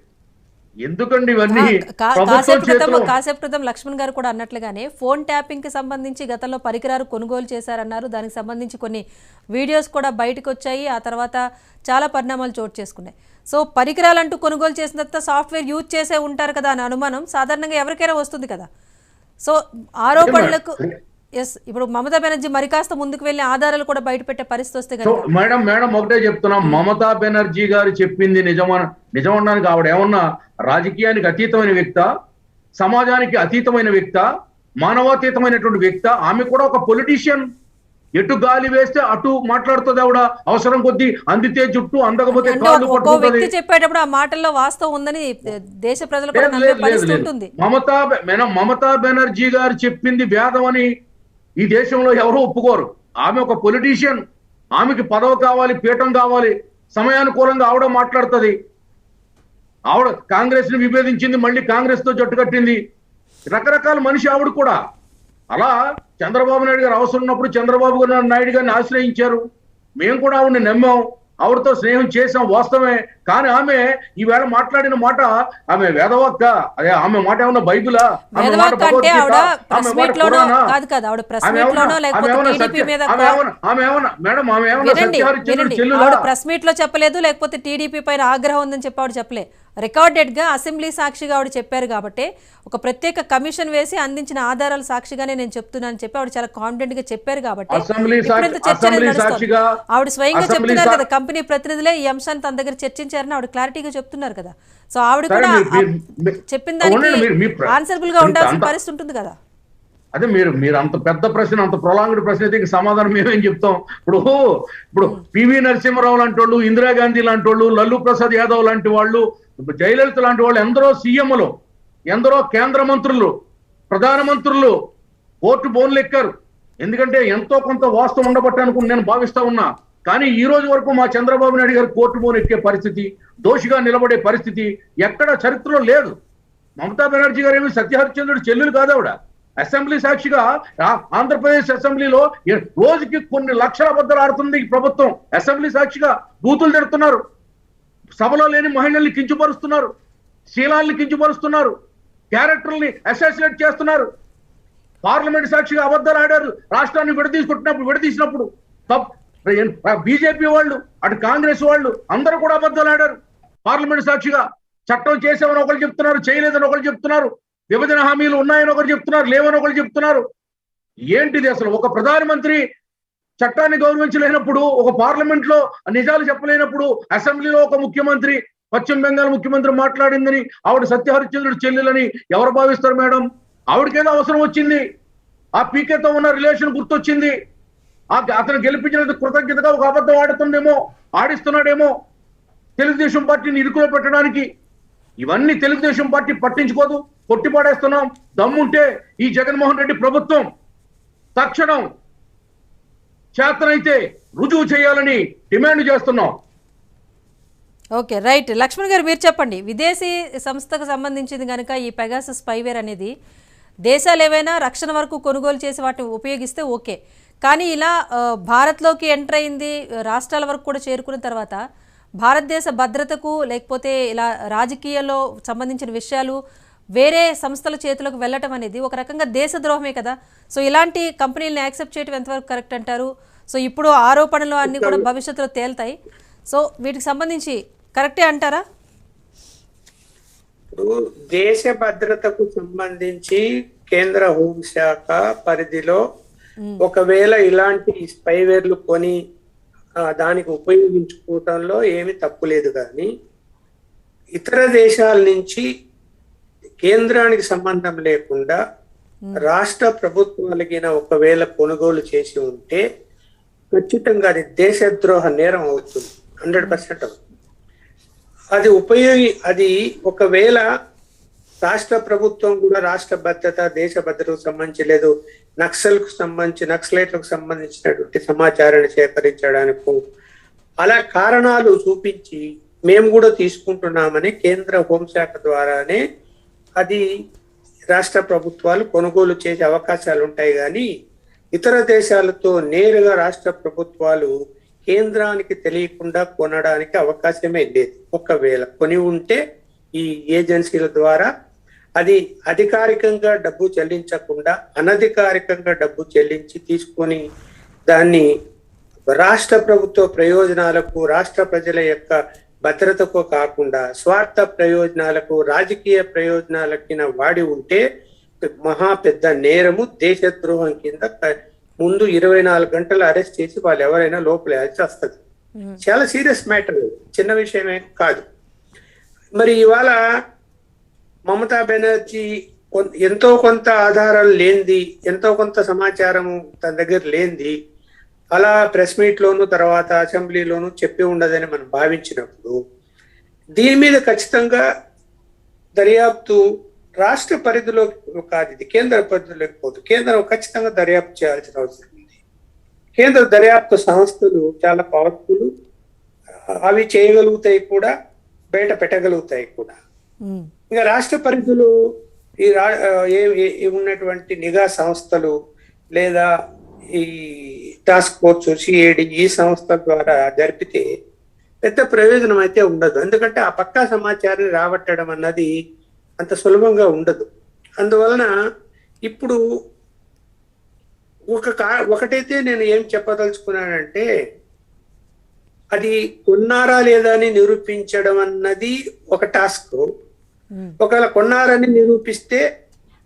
[SPEAKER 3] ఎందుకండి ఇవన్నీ?
[SPEAKER 1] కాసేపు క్రితం లక్ష్మణ్ గారు కూడా అన్నట్లుగానే ఫోన్ ట్యాపింగ్ కి సంబంధించి గతంలో పరికరాలు కొనుగోలు చేశారన్నారు. దానికి సంబంధించి కొన్ని వీడియోస్ కూడా బయటకు వచ్చాయి. ఆ తర్వాత చాలా పరిణామాలు చోటు చేసుకున్నాయి. సో పరికరాలంటూ కొనుగోలు చేసిన తర్వాత సాఫ్ట్వేర్ యూజ్ చేసే ఉంటారు కదా అనే అనుమానం సాధారణంగా ఎవరికైనా వస్తుంది కదా. సో ఆరోపణలకు ఇప్పుడు మమతా బెనర్జీ మరి కాస్త ముందుకు వెళ్ళి ఆధారాలు కూడా బయట పెట్టే పరిస్థితి వస్తే కదా.
[SPEAKER 3] మేడం ఒకటే చెప్తున్నా, మమతా బెనర్జీ గారు చెప్పింది నిజమనడానికి ఆవిడ ఏమన్నా రాజకీయానికి అతీతమైన వ్యక్త, సమాజానికి అతీతమైన వ్యక్త, మానవాతీతమైనటువంటి వ్యక్త? ఆమె కూడా ఒక పొలిటీషియన్. ఎటు గాలి వేస్తే అటు మాట్లాడుతుంది ఆవిడ. అవసరం కొద్దీ అందితే జుట్టు, అందకపోతే కాళ్ళు పట్టుకుంటుంది.
[SPEAKER 1] చెప్పేటప్పుడు ఆ మాటల్లో వాస్తవం ఉందని దేశ ప్రజలు కూడా నమ్మే పరిస్థితి ఉంటుంది.
[SPEAKER 3] మమతా బెనర్జీ గారు చెప్పింది వేదం అని ఈ దేశంలో ఎవరు ఒప్పుకోరు. ఆమె ఒక పొలిటీషియన్. ఆమెకి పదవి కావాలి, పీఠం కావాలి. సమయానుకూలంగా ఆవిడ మాట్లాడుతుంది. ఆవిడ కాంగ్రెస్ ని విభేదించింది, మళ్ళీ కాంగ్రెస్ తో జట్టు కట్టింది. రకరకాల మనిషి ఆవిడ కూడా. అలా చంద్రబాబు నాయుడు గారు అవసరం ఉన్నప్పుడు చంద్రబాబు నాయుడు గారిని ఆశ్రయించారు. మేము కూడా ఆవిడని నమ్మాం, ఆవిడతో స్నేహం చేసాం, వాస్తవమే. కానీ ఆమె ఈవేళ మాట్లాడిన మాట ఆమె వేదవాక్క. అదే ఆమె మాట ఏమన్నా బైబిలా?
[SPEAKER 1] ప్రెస్ మీట్ లో చెప్పలేదు, లేకపోతే టీడీపీ పైన ఆగ్రహం ఉందని చెప్పి ఆవిడ చెప్పలే. రికార్డెడ్ గా అసెంబ్లీ సాక్షిగా ఆవిడ చెప్పారు కాబట్టి, ఒక ప్రత్యేక కమిషన్ వేసి అందించిన ఆధారాల సాక్షిగానే నేను చెప్తున్నాను చెప్పి ఆవిడ చాలా కాన్ఫిడెంట్ గా చెప్పారు కాబట్టి ఆవిడ స్వయంగా చెప్తున్నారు కదా. కంపెనీ ప్రతినిధులే ఈ అంశాన్ని తన దగ్గర చర్చించారని ఆవిడ క్లారిటీగా చెప్తున్నారు కదా. సో ఆవిడ కూడా చెప్పిన దానికి ఆన్సరబుల్ గా ఉండాల్సిన పరిస్థితి ఉంటుంది కదా.
[SPEAKER 3] అదే మీరు అంత పెద్ద ప్రశ్న, అంత ప్రొలాంగ్డ్ ప్రశ్న అయితే సమాధానం మేమేం చెప్తాం? ఇప్పుడు పివి నరసింహారావు లాంటి వాళ్ళు, ఇందిరాగాంధీ లాంటి వాళ్ళు, లల్లు ప్రసాద్ యాదవ్ లాంటి వాళ్ళు, జయలలిత లాంటి వాళ్ళు ఎందరో సీఎంలు ఎందరో కేంద్ర మంత్రులు, ప్రధానమంత్రులు కోర్టు బోన్లు ఎక్కారు. ఎందుకంటే ఎంతో కొంత వాస్తవం ఉండబట్టానుకుని నేను భావిస్తా ఉన్నా. కానీ ఈ రోజు వరకు మా చంద్రబాబు నాయుడు గారు కోర్టు బోన్ ఎక్కే పరిస్థితి, దోషిగా నిలబడే పరిస్థితి ఎక్కడ చరిత్రలో లేదు. మమతా బెనర్జీ గారు ఏమి సత్యహరిచంద్రుడు చెల్లెలు కాదు. ఆవిడ అసెంబ్లీ సాక్షిగా ఆంధ్రప్రదేశ్ అసెంబ్లీలో రోజుకి కొన్ని లక్షల అబద్ధాలు ఆడుతుంది ఈ ప్రభుత్వం. అసెంబ్లీ సాక్షిగా బూతులు తిడుతున్నారు, సభలో లేని మహిళల్ని కించపరుస్తున్నారు, శీలాల్ని కించపరుస్తున్నారు, క్యారెక్టర్ని అసాసినేట్ చేస్తున్నారు. పార్లమెంట్ సాక్షిగా అబద్ధాలు ఆడారు. రాష్ట్రాన్ని విడదీసినప్పుడు బీజేపీ వాళ్ళు, అటు కాంగ్రెస్ వాళ్ళు అందరూ కూడా అబద్ధాలు ఆడారు. పార్లమెంట్ సాక్షిగా చట్టం చేసామని ఒకరు చెప్తున్నారు, చేయలేదని ఒకరు చెప్తున్నారు, విభజన హామీలు ఉన్నాయని ఒకరు చెప్తున్నారు, లేవని ఒకరు చెప్తున్నారు. ఏంటిది అసలు? ఒక ప్రధానమంత్రి చట్టాన్ని గౌరవించలేనప్పుడు, ఒక పార్లమెంట్ లో నిజాలు చెప్పలేనప్పుడు, అసెంబ్లీలో ఒక ముఖ్యమంత్రి, పశ్చిమ బెంగాల్ ముఖ్యమంత్రి మాట్లాడిందని ఆవిడ సత్యహరిచంద్రుడు చెల్లెలని ఎవరు భావిస్తారు మేడం? ఆవిడకేదో అవసరం వచ్చింది, ఆ పీకేతో ఉన్న రిలేషన్ గుర్తొచ్చింది, అతను గెలిపించిన కృతజ్ఞతగా ఒక అబద్ధం ఆడిస్తున్నాడేమో తెలుగుదేశం పార్టీని ఇరుకులో పెట్టడానికి. ఇవన్నీ తెలుగుదేశం పార్టీ పట్టించుకోదు, కొట్టిపాడేస్తున్నాం. దమ్ముంటే ఈ జగన్మోహన్ రెడ్డి ప్రభుత్వం తక్షణం చేతనైతే రుజువు చేయాలని డిమాండ్ చేస్తున్నాం.
[SPEAKER 1] Okay, right. లక్ష్మణ్ గారు మీరు చెప్పండి. విదేశీ సంస్థకు సంబంధించింది కనుక ఈ పెగాసస్ స్పైవేర్ అనేది దేశాలు ఏవైనా రక్షణ వరకు కొనుగోలు చేసి వాటిని ఉపయోగిస్తే ఓకే. కానీ ఇలా భారత్లోకి ఎంటర్ అయింది, రాష్ట్రాల వరకు కూడా చేరుకున్న తర్వాత భారతదేశ భద్రతకు లేకపోతే ఇలా రాజకీయాల్లో సంబంధించిన విషయాలు వేరే సంస్థల చేతులకు వెళ్ళటం అనేది ఒక రకంగా దేశద్రోహమే కదా. సో ఇలాంటి కంపెనీలను యాక్సెప్ట్ చేయడం ఎంతవరకు కరెక్ట్ అంటారు? సో ఇప్పుడు ఆరోపణలు అన్నీ కూడా భవిష్యత్తులో తేలుతాయి. సో వీటికి సంబంధించి కరెక్టే అంటారా?
[SPEAKER 2] ఇప్పుడు దేశ భద్రతకు సంబంధించి కేంద్ర హోంశాఖ పరిధిలో ఒకవేళ ఇలాంటి స్పైవేర్లు కొని దానికి ఉపయోగించుకోవటంలో ఏమి తప్పు లేదు. కానీ ఇతర దేశాల నుంచి కేంద్రానికి సంబంధం లేకుండా రాష్ట్ర ప్రభుత్వాలకి ఒకవేళ కొనుగోలు చేసి ఉంటే ఖచ్చితంగా అది దేశద్రోహ నేరం అవుతుంది, 100% అవుతుంది. అది ఒకవేళ రాష్ట్ర ప్రభుత్వం కూడా రాష్ట్ర భద్రత, దేశ భద్రతకు సంబంధించి లేదు, నక్సలైట్లకు సంబంధించినటువంటి సమాచారాన్ని సేకరించడానికి అలా కారణాలు చూపించి మేము కూడా తీసుకుంటున్నామని కేంద్ర హోంశాఖ ద్వారానే అది రాష్ట్ర ప్రభుత్వాలు కొనుగోలు చేసే అవకాశాలు ఉంటాయి. కానీ ఇతర దేశాలతో నేరుగా రాష్ట్ర ప్రభుత్వాలు కేంద్రానికి తెలియకుండా కొనడానికి అవకాశమే లేదు. ఒకవేళ కొని ఉంటే ఈ ఏజెన్సీల ద్వారా అది అధికారికంగా డబ్బు చెల్లించకుండా అనధికారికంగా డబ్బు చెల్లించి తీసుకొని దాన్ని రాష్ట్ర ప్రభుత్వ ప్రయోజనాలకు, రాష్ట్ర ప్రజల యొక్క భద్రతకు కాకుండా స్వార్థ ప్రయోజనాలకు, రాజకీయ ప్రయోజనాలకి వాడి ఉంటే మహా పెద్ద నేరము, దేశద్రోహం కింద ముందు 24 గంటలు అరెస్ట్ చేసి వాళ్ళు ఎవరైనా లోపల వస్తుంది. చాలా సీరియస్ మ్యాటర్, చిన్న విషయమే కాదు. మరి ఇవాళ మమతా బెనర్జీ ఎంతో కొంత ఆధారాలు లేనిది, ఎంతో కొంత సమాచారము తన దగ్గర లేనిది అలా ప్రెస్ మీట్ లోను తర్వాత అసెంబ్లీలోను చెప్పి ఉండదని మనం భావించినప్పుడు దీని మీద ఖచ్చితంగా దర్యాప్తు రాష్ట్ర పరిధిలో కాదు, ఇది కేంద్ర పరిధిలోకి పోతుంది. కేంద్రం ఖచ్చితంగా దర్యాప్తు చేయాల్సిన అవసరం ఉంది. కేంద్ర దర్యాప్తు సంస్థలు చాలా పవర్ఫుల్, అవి చేయగలుగుతాయి కూడా, బయట పెట్టగలుగుతాయి కూడా. ఇంకా రాష్ట్ర పరిధిలో ఈ ఉన్నటువంటి నిఘా సంస్థలు లేదా ఈ టాస్క్ ఫోర్స్, సిఐడి, ఈ సంస్థల ద్వారా జరిపితే పెద్ద ప్రయోజనం అయితే ఉండదు. ఎందుకంటే ఆ పక్కా సమాచారాన్ని రాబట్టడం అన్నది అంత సులభంగా ఉండదు. అందువలన ఇప్పుడు ఒకటైతే నేను ఏం చెప్పదలుచుకున్నానంటే, అది కొన్నారా లేదా అని నిరూపించడం అన్నది ఒక టాస్క్. ఒకవేళ కొన్నారని నిరూపిస్తే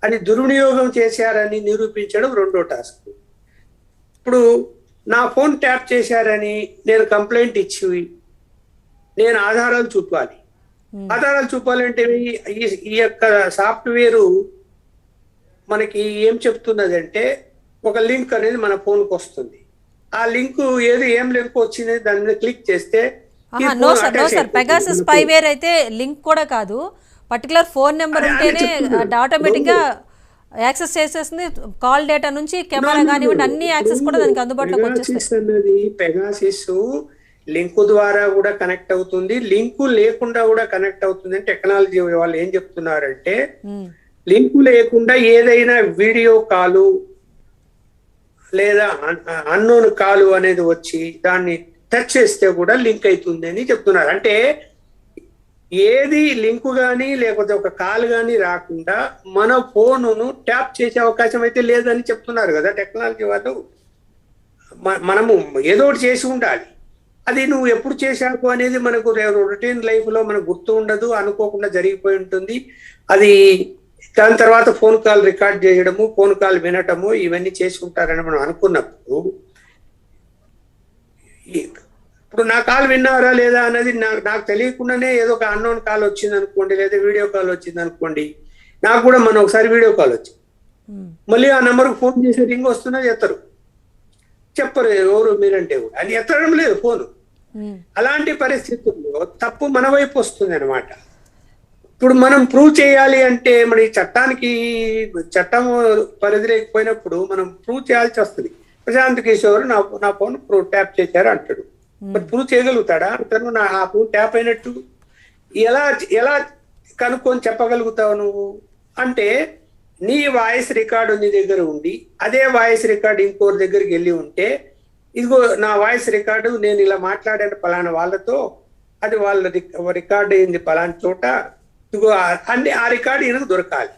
[SPEAKER 2] అది దుర్వినియోగం చేశారని నిరూపించడం రెండో టాస్క్. ఇప్పుడు నా ఫోన్ ట్యాప్ చేశారని నేను కంప్లైంట్ ఇచ్చి నేను ఆధారాలు చూపాలి. ఆధారాలు చూపాలంటే ఈ యొక్క సాఫ్ట్వేరు మనకి ఏం చెప్తున్నది అంటే, ఒక లింక్ అనేది మన ఫోన్కి వస్తుంది. ఆ లింక్ ఏం లింక్ వచ్చింది దాని మీద క్లిక్ చేస్తే
[SPEAKER 1] నో సార్, పెగాసస్ స్పైవేర్ అయితే లింక్ కూడా కాదు, పర్టికులర్ ఫోన్ నెంబర్ ఉంటేనే ఆటోమేటిక్ గా యాక్సెస్ చేసేస్తుంది. కాల్ డేటా నుంచి కెమెరా కానివ్వండి అన్ని యాక్సెస్ కూడా దానికి అందుబాటులోకి వచ్చేస్తాయి.
[SPEAKER 2] పెగాసిస్ లింకు ద్వారా కూడా కనెక్ట్ అవుతుంది, లింకు లేకుండా కూడా కనెక్ట్ అవుతుంది. టెక్నాలజీ వాళ్ళు ఏం చెప్తున్నారంటే లింకు లేకుండా ఏదైనా వీడియో కాలు లేదా అన్నోన్ కాలు అనేది వచ్చి దాన్ని టచ్ చేస్తే కూడా లింక్ అవుతుంది అని చెప్తున్నారు. అంటే ఏది లింకు కానీ లేకపోతే ఒక కాల్ కానీ రాకుండా మన ఫోనును ట్యాప్ చేసే అవకాశం అయితే లేదని చెప్తున్నారు కదా టెక్నాలజీ వాళ్ళు. మనము ఏదో ఒకటి చేసి ఉండాలి. అది నువ్వు ఎప్పుడు చేశావు అనేది మనకు రొటీన్ లైఫ్ లో మనకు గుర్తు ఉండదు, అనుకోకుండా జరిగిపోయి ఉంటుంది. అది దాని తర్వాత ఫోన్ కాల్ రికార్డ్ చేయడము, ఫోన్ కాల్ వినటము ఇవన్నీ చేసి ఉంటారని మనం అనుకున్నప్పుడు ఇప్పుడు నా కాల్ విన్నారా లేదా అన్నది నాకు తెలియకుండానే ఏదో ఒక అన్నోన్ కాల్ వచ్చింది అనుకోండి, లేదా వీడియో కాల్ వచ్చింది అనుకోండి. నాకు కూడా మన ఒకసారి వీడియో కాల్ వచ్చింది, మళ్ళీ ఆ నెంబర్కి ఫోన్ చేసి రింగ్ వస్తున్నా ఎత్తరు, చెప్పరు ఎవరు మీరంటే కూడా, అది ఎత్తడం లేదు ఫోను. అలాంటి పరిస్థితుల్లో తప్పు మన వైపు వస్తుంది అనమాట. ఇప్పుడు మనం ప్రూవ్ చేయాలి అంటే మన ఈ చట్టం పరిధి లేకపోయినప్పుడు మనం ప్రూవ్ చేయాల్సి వస్తుంది. ప్రశాంత్ కిషోర్ నా ఫోన్ ట్యాప్ చేశారు అంటాడు, మరి ప్రూవ్ చేయగలుగుతాడా? అంటారు నా ఆ ఫోన్ ట్యాప్ అయినట్టు ఎలా కనుక్కొని చెప్పగలుగుతావు నువ్వు? అంటే నీ వాయిస్ రికార్డు నీ దగ్గర ఉండి అదే వాయిస్ రికార్డు ఇంకోరి దగ్గరికి వెళ్ళి ఉంటే, ఇదిగో నా వాయిస్ రికార్డు నేను ఇలా మాట్లాడాను పలానా వాళ్ళతో, అది వాళ్ళ రికార్డు అయింది పలానా చోట, ఇదిగో అన్ని ఆ రికార్డు ఈయనకు దొరకాలి.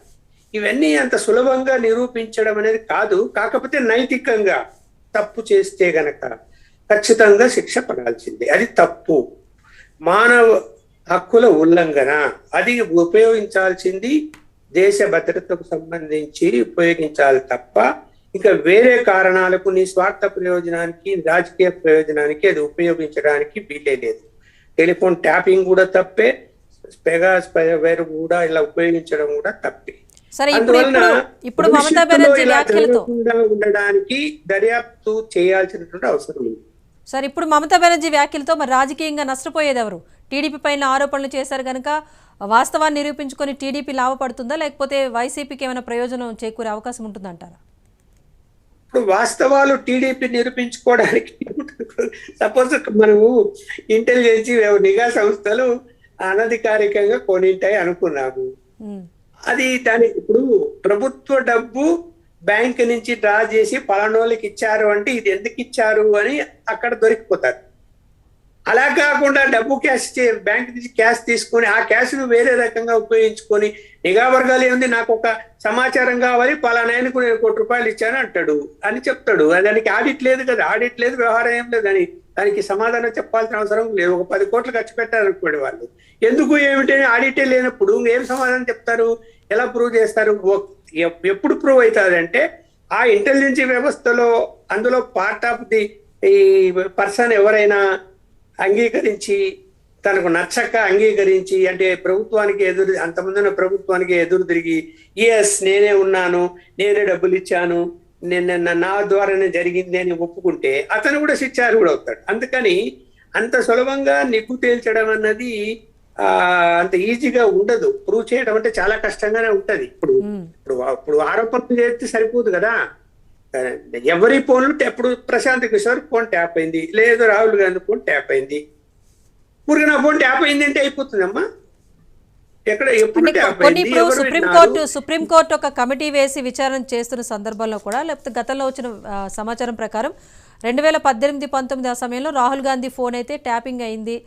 [SPEAKER 2] ఇవన్నీ అంత సులభంగా నిరూపించడం అనేది కాదు. కాకపోతే నైతికంగా తప్పు చేస్తే గనక ఖచ్చితంగా శిక్ష పడాల్సిందే. అది తప్పు, మానవ హక్కుల ఉల్లంఘన. అది ఉపయోగించాల్సింది దేశ భద్రతకు సంబంధించి ఉపయోగించాలి తప్ప ఇంకా వేరే కారణాలకు నీ స్వార్థ ప్రయోజనానికి రాజకీయ ప్రయోజనానికి అది ఉపయోగించడానికి వీలే లేదు. టెలిఫోన్ ట్యాపింగ్ కూడా తప్పే, స్పైవేర్ కూడా ఇలా ఉపయోగించడం కూడా తప్పే. అందువలన ఉండడానికి దర్యాప్తు చేయాల్సినటువంటి అవసరం ఉంది.
[SPEAKER 1] సరే, ఇప్పుడు మమతా బెనర్జీ వ్యాఖ్యలతో మరి రాజకీయంగా నష్టపోయేది ఎవరు? టీడీపీ పైన ఆరోపణలు చేశారు కనుక వాస్తవాన్ని నిరూపించుకొని టీడీపీ లాభపడుతుందా, లేకపోతే వైసీపీకి ఏమైనా ప్రయోజనం చేకూరే అవకాశం ఉంటుందంటారా?
[SPEAKER 2] ఇప్పుడు వాస్తవాలు టీడీపీ నిరూపించుకోవడానికి సపోజ్ మనము ఇంటెలిజెన్స్ నిఘా సంస్థలు అనధికారికంగా కొనింటాయి అనుకున్నాము. అది ఇప్పుడు ప్రభుత్వ డబ్బు బ్యాంక్ నుంచి డ్రా చేసి పలానోళ్ళకి ఇచ్చారు అంటే ఇది ఎందుకు ఇచ్చారు అని అక్కడ దొరికిపోతారు. అలా కాకుండా డబ్బు బ్యాంక్ నుంచి క్యాష్ తీసుకొని ఆ క్యాష్ ను వేరే రకంగా ఉపయోగించుకొని నిఘా వర్గాలు ఏముంది, నాకు ఒక సమాచారం కావాలి, పలానాయనకు నేను ₹1 ఇచ్చాను అంటాడు అని చెప్తాడు. దానికి ఆడిట్ లేదు కదా, ఆడిట్ లేదు, వ్యవహారం ఏం లేదు, అని దానికి సమాధానం చెప్పాల్సిన అవసరం లేదు. ఒక 10 కోట్లు ఖర్చు పెట్టారనుకోండి వాళ్ళు, ఎందుకు ఏమిటి ఆడిటే లేనప్పుడు ఏం సమాధానం చెప్తారు, ఎలా ప్రూవ్ చేస్తారు? ఎప్పుడు ప్రూవ్ అవుతుంది అంటే ఆ ఇంటెలిజెన్స్ వ్యవస్థలో అందులో పార్ట్ ఆఫ్ ది ఈ పర్సన్ ఎవరైనా అంగీకరించి తనకు నచ్చక అంగీకరించి, అంటే ప్రభుత్వానికి అంతమంది ఉన్న ప్రభుత్వానికి ఎదురు తిరిగి ఎస్ నేనే ఉన్నాను, నేనే డబ్బులు ఇచ్చాను, నా ద్వారానే జరిగింది అని ఒప్పుకుంటే అతను కూడా శిక్షార్హుడు అవుతాడు. అందుకని అంత సులభంగా నిగ్గు తేల్చడం అన్నది అంత ఈజీగా ఉండదు. ప్రూవ్ చేయడం అంటే చాలా కష్టంగానే ఉంటది. ఇప్పుడు ఆరోపణలు చేస్తే సరిపోదు కదా. ఎవరి ఫోన్లు ఇప్పుడు ప్రశాంత్ కిషోర్ ఫోన్ ట్యాప్ అయింది, లేదు రాహుల్ గాంధీ ఫోన్ ట్యాప్ అయింది, ఊరికి నా ఫోన్ ట్యాప్ అయింది అంటే అయిపోతుందమ్మా.
[SPEAKER 1] సుప్రీంకోర్టు ఒక కమిటీ వేసి విచారణ చేస్తున్న సందర్భంలో కూడా, లేకపోతే గతంలో వచ్చిన సమాచారం ప్రకారం 2018-19 ఆ సమయంలో రాహుల్ గాంధీ ఫోన్ అయితే ట్యాపింగ్ అయింది,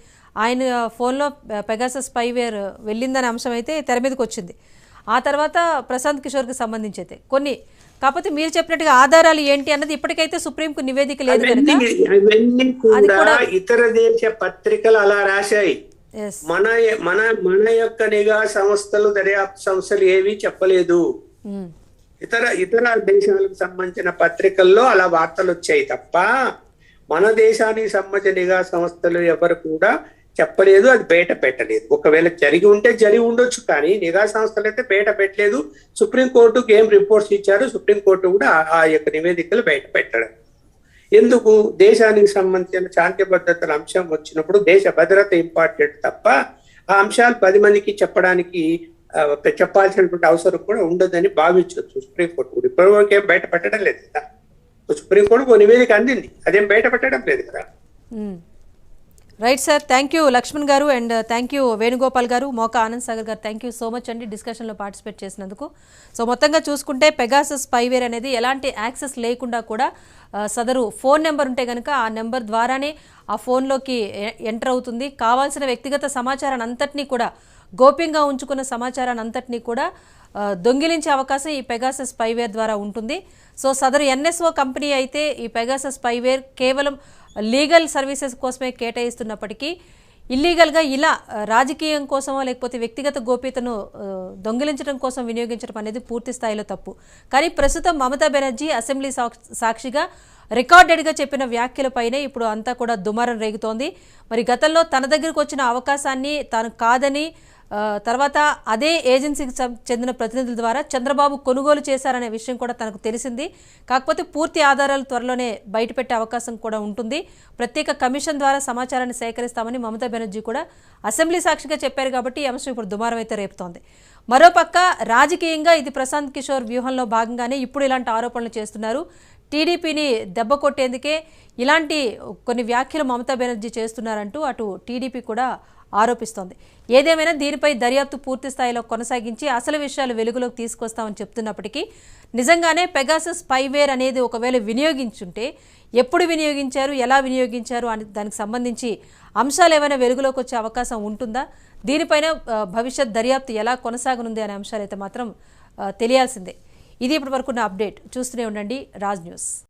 [SPEAKER 1] ఆయన ఫోన్లో పెగాసస్ స్పైవేర్ వెళ్ళిందనే అంశం అయితే తెర మీదకి వచ్చింది. ఆ తర్వాత ప్రశాంత్ కిషోర్కి సంబంధించి అయితే కొన్ని, కాకపోతే మీరు చెప్పినట్టుగా ఆధారాలు ఏంటి అన్నది ఇప్పటికైతే సుప్రీంకు నివేదిక లేదు కనుక
[SPEAKER 2] ఇతర దేశ పత్రికలు అలా రాశాయి. మన యొక్క నిఘా సంస్థలు, దర్యాప్తు సంస్థలు ఏవి చెప్పలేదు. ఇతర దేశాలకు సంబంధించిన పత్రికల్లో అలా వార్తలు వచ్చాయి తప్ప మన దేశానికి సంబంధించిన నిఘా సంస్థలు ఎవరు కూడా చెప్పలేదు, అది బయట పెట్టలేదు. ఒకవేళ జరిగి ఉంటే జరిగి ఉండొచ్చు, కానీ నిఘా సంస్థలు అయితే బయట పెట్టలేదు. సుప్రీంకోర్టుకి ఏం రిపోర్ట్స్ ఇచ్చారు, సుప్రీంకోర్టు కూడా ఆ యొక్క నివేదికలు బయట పెట్టడం ఎందుకు? దేశానికి సంబంధించిన శాంతి భద్రతల అంశం వచ్చినప్పుడు దేశ భద్రత ఇంపార్టెంట్ తప్ప ఆ అంశాలు 10 మందికి చెప్పడానికి చెప్పాల్సినటువంటి అవసరం కూడా ఉండదని భావించవచ్చు సుప్రీంకోర్టు కూడా. ఇప్పటివరకు ఏం బయట పెట్టడం లేదు కదా. సుప్రీంకోర్టుకు నివేదిక అందింది, అదేం బయట పెట్టడం లేదు కదా.
[SPEAKER 1] Right sir, thank you Lakshman గారు అండ్ థ్యాంక్ యూ వేణుగోపాల్ గారు, మోకా ఆనంద్ సాగర్ గారు, థ్యాంక్ యూ సో మచ్ అండి డిస్కషన్లో పార్టిసిపేట్ చేసినందుకు. సో మొత్తంగా చూసుకుంటే పెగాసస్ స్పైవేర్ అనేది ఎలాంటి యాక్సెస్ లేకుండా కూడా సదరు ఫోన్ నెంబర్ ఉంటే కనుక ఆ నెంబర్ ద్వారానే ఆ ఫోన్లోకి ఎంటర్ అవుతుంది. కావాల్సిన వ్యక్తిగత సమాచారాన్ని అంతటినీ కూడా గోప్యంగా ఉంచుకున్న సమాచారాన్ని అంతటినీ కూడా దొంగిలించే అవకాశం ఈ పెగాసస్ స్పైవేర్ ద్వారా ఉంటుంది. సో సదరు ఎన్ఎస్ఓ కంపెనీ అయితే ఈ పెగాసస్ స్పైవేర్ కేవలం లీగల్ సర్వీసెస్ కోసమే కేటాయిస్తున్నప్పటికీ ఇల్లీగల్గా ఇలా రాజకీయం కోసమో లేకపోతే వ్యక్తిగత గోప్యతను దొంగిలించడం కోసం వినియోగించడం అనేది పూర్తి స్థాయిలో తప్పు. కానీ ప్రస్తుతం మమతా బెనర్జీ అసెంబ్లీ సాక్షిగా రికార్డెడ్గా చెప్పిన వ్యాఖ్యలపైనే ఇప్పుడు అంతా కూడా దుమారం రేగుతోంది. మరి గతంలో తన దగ్గరకు వచ్చిన అవకాశాన్ని తాను కాదని తర్వాత అదే ఏజెన్సీకి చెందిన ప్రతినిధుల ద్వారా చంద్రబాబు కొనుగోలు చేశారనే విషయం కూడా తనకు తెలిసింది. కాకపోతే పూర్తి ఆధారాలు త్వరలోనే బయటపెట్టే అవకాశం కూడా ఉంటుంది. ప్రత్యేక కమిషన్ ద్వారా సమాచారాన్ని సేకరిస్తామని మమతా బెనర్జీ కూడా అసెంబ్లీ సాక్షిగా చెప్పారు. కాబట్టి ఈ అంశం ఇప్పుడు దుమారం అయితే రేపుతోంది. మరోపక్క రాజకీయంగా ఇది ప్రశాంత్ కిషోర్ వ్యూహంలో భాగంగానే ఇప్పుడు ఇలాంటి ఆరోపణలు చేస్తున్నారు. టీడీపీని దెబ్బ కొట్టేందుకే ఇలాంటి కొన్ని వ్యాఖ్యలు మమతా బెనర్జీ చేస్తున్నారంటూ అటు టీడీపీ కూడా ఆరోపిస్తోంది. ఏదేమైనా దీనిపై దర్యాప్తు పూర్తి స్థాయిలో కొనసాగించి అసలు విషయాలు వెలుగులోకి తీసుకొస్తామని చెప్తున్నప్పటికీ నిజంగానే పెగాసస్ స్పైవేర్ అనేది ఒకవేళ వినియోగించుంటే ఎప్పుడు వినియోగించారు, ఎలా వినియోగించారు అని దానికి సంబంధించి అంశాలు ఏమైనా వెలుగులోకి వచ్చే అవకాశం ఉంటుందా, దీనిపైన భవిష్యత్ దర్యాప్తు ఎలా కొనసాగనుంది అనే అంశాలు అయితే మాత్రం తెలియాల్సిందే. ఇది ఇప్పటి వరకున్న అప్డేట్. చూస్తూనే ఉండండి రాజ్ న్యూస్.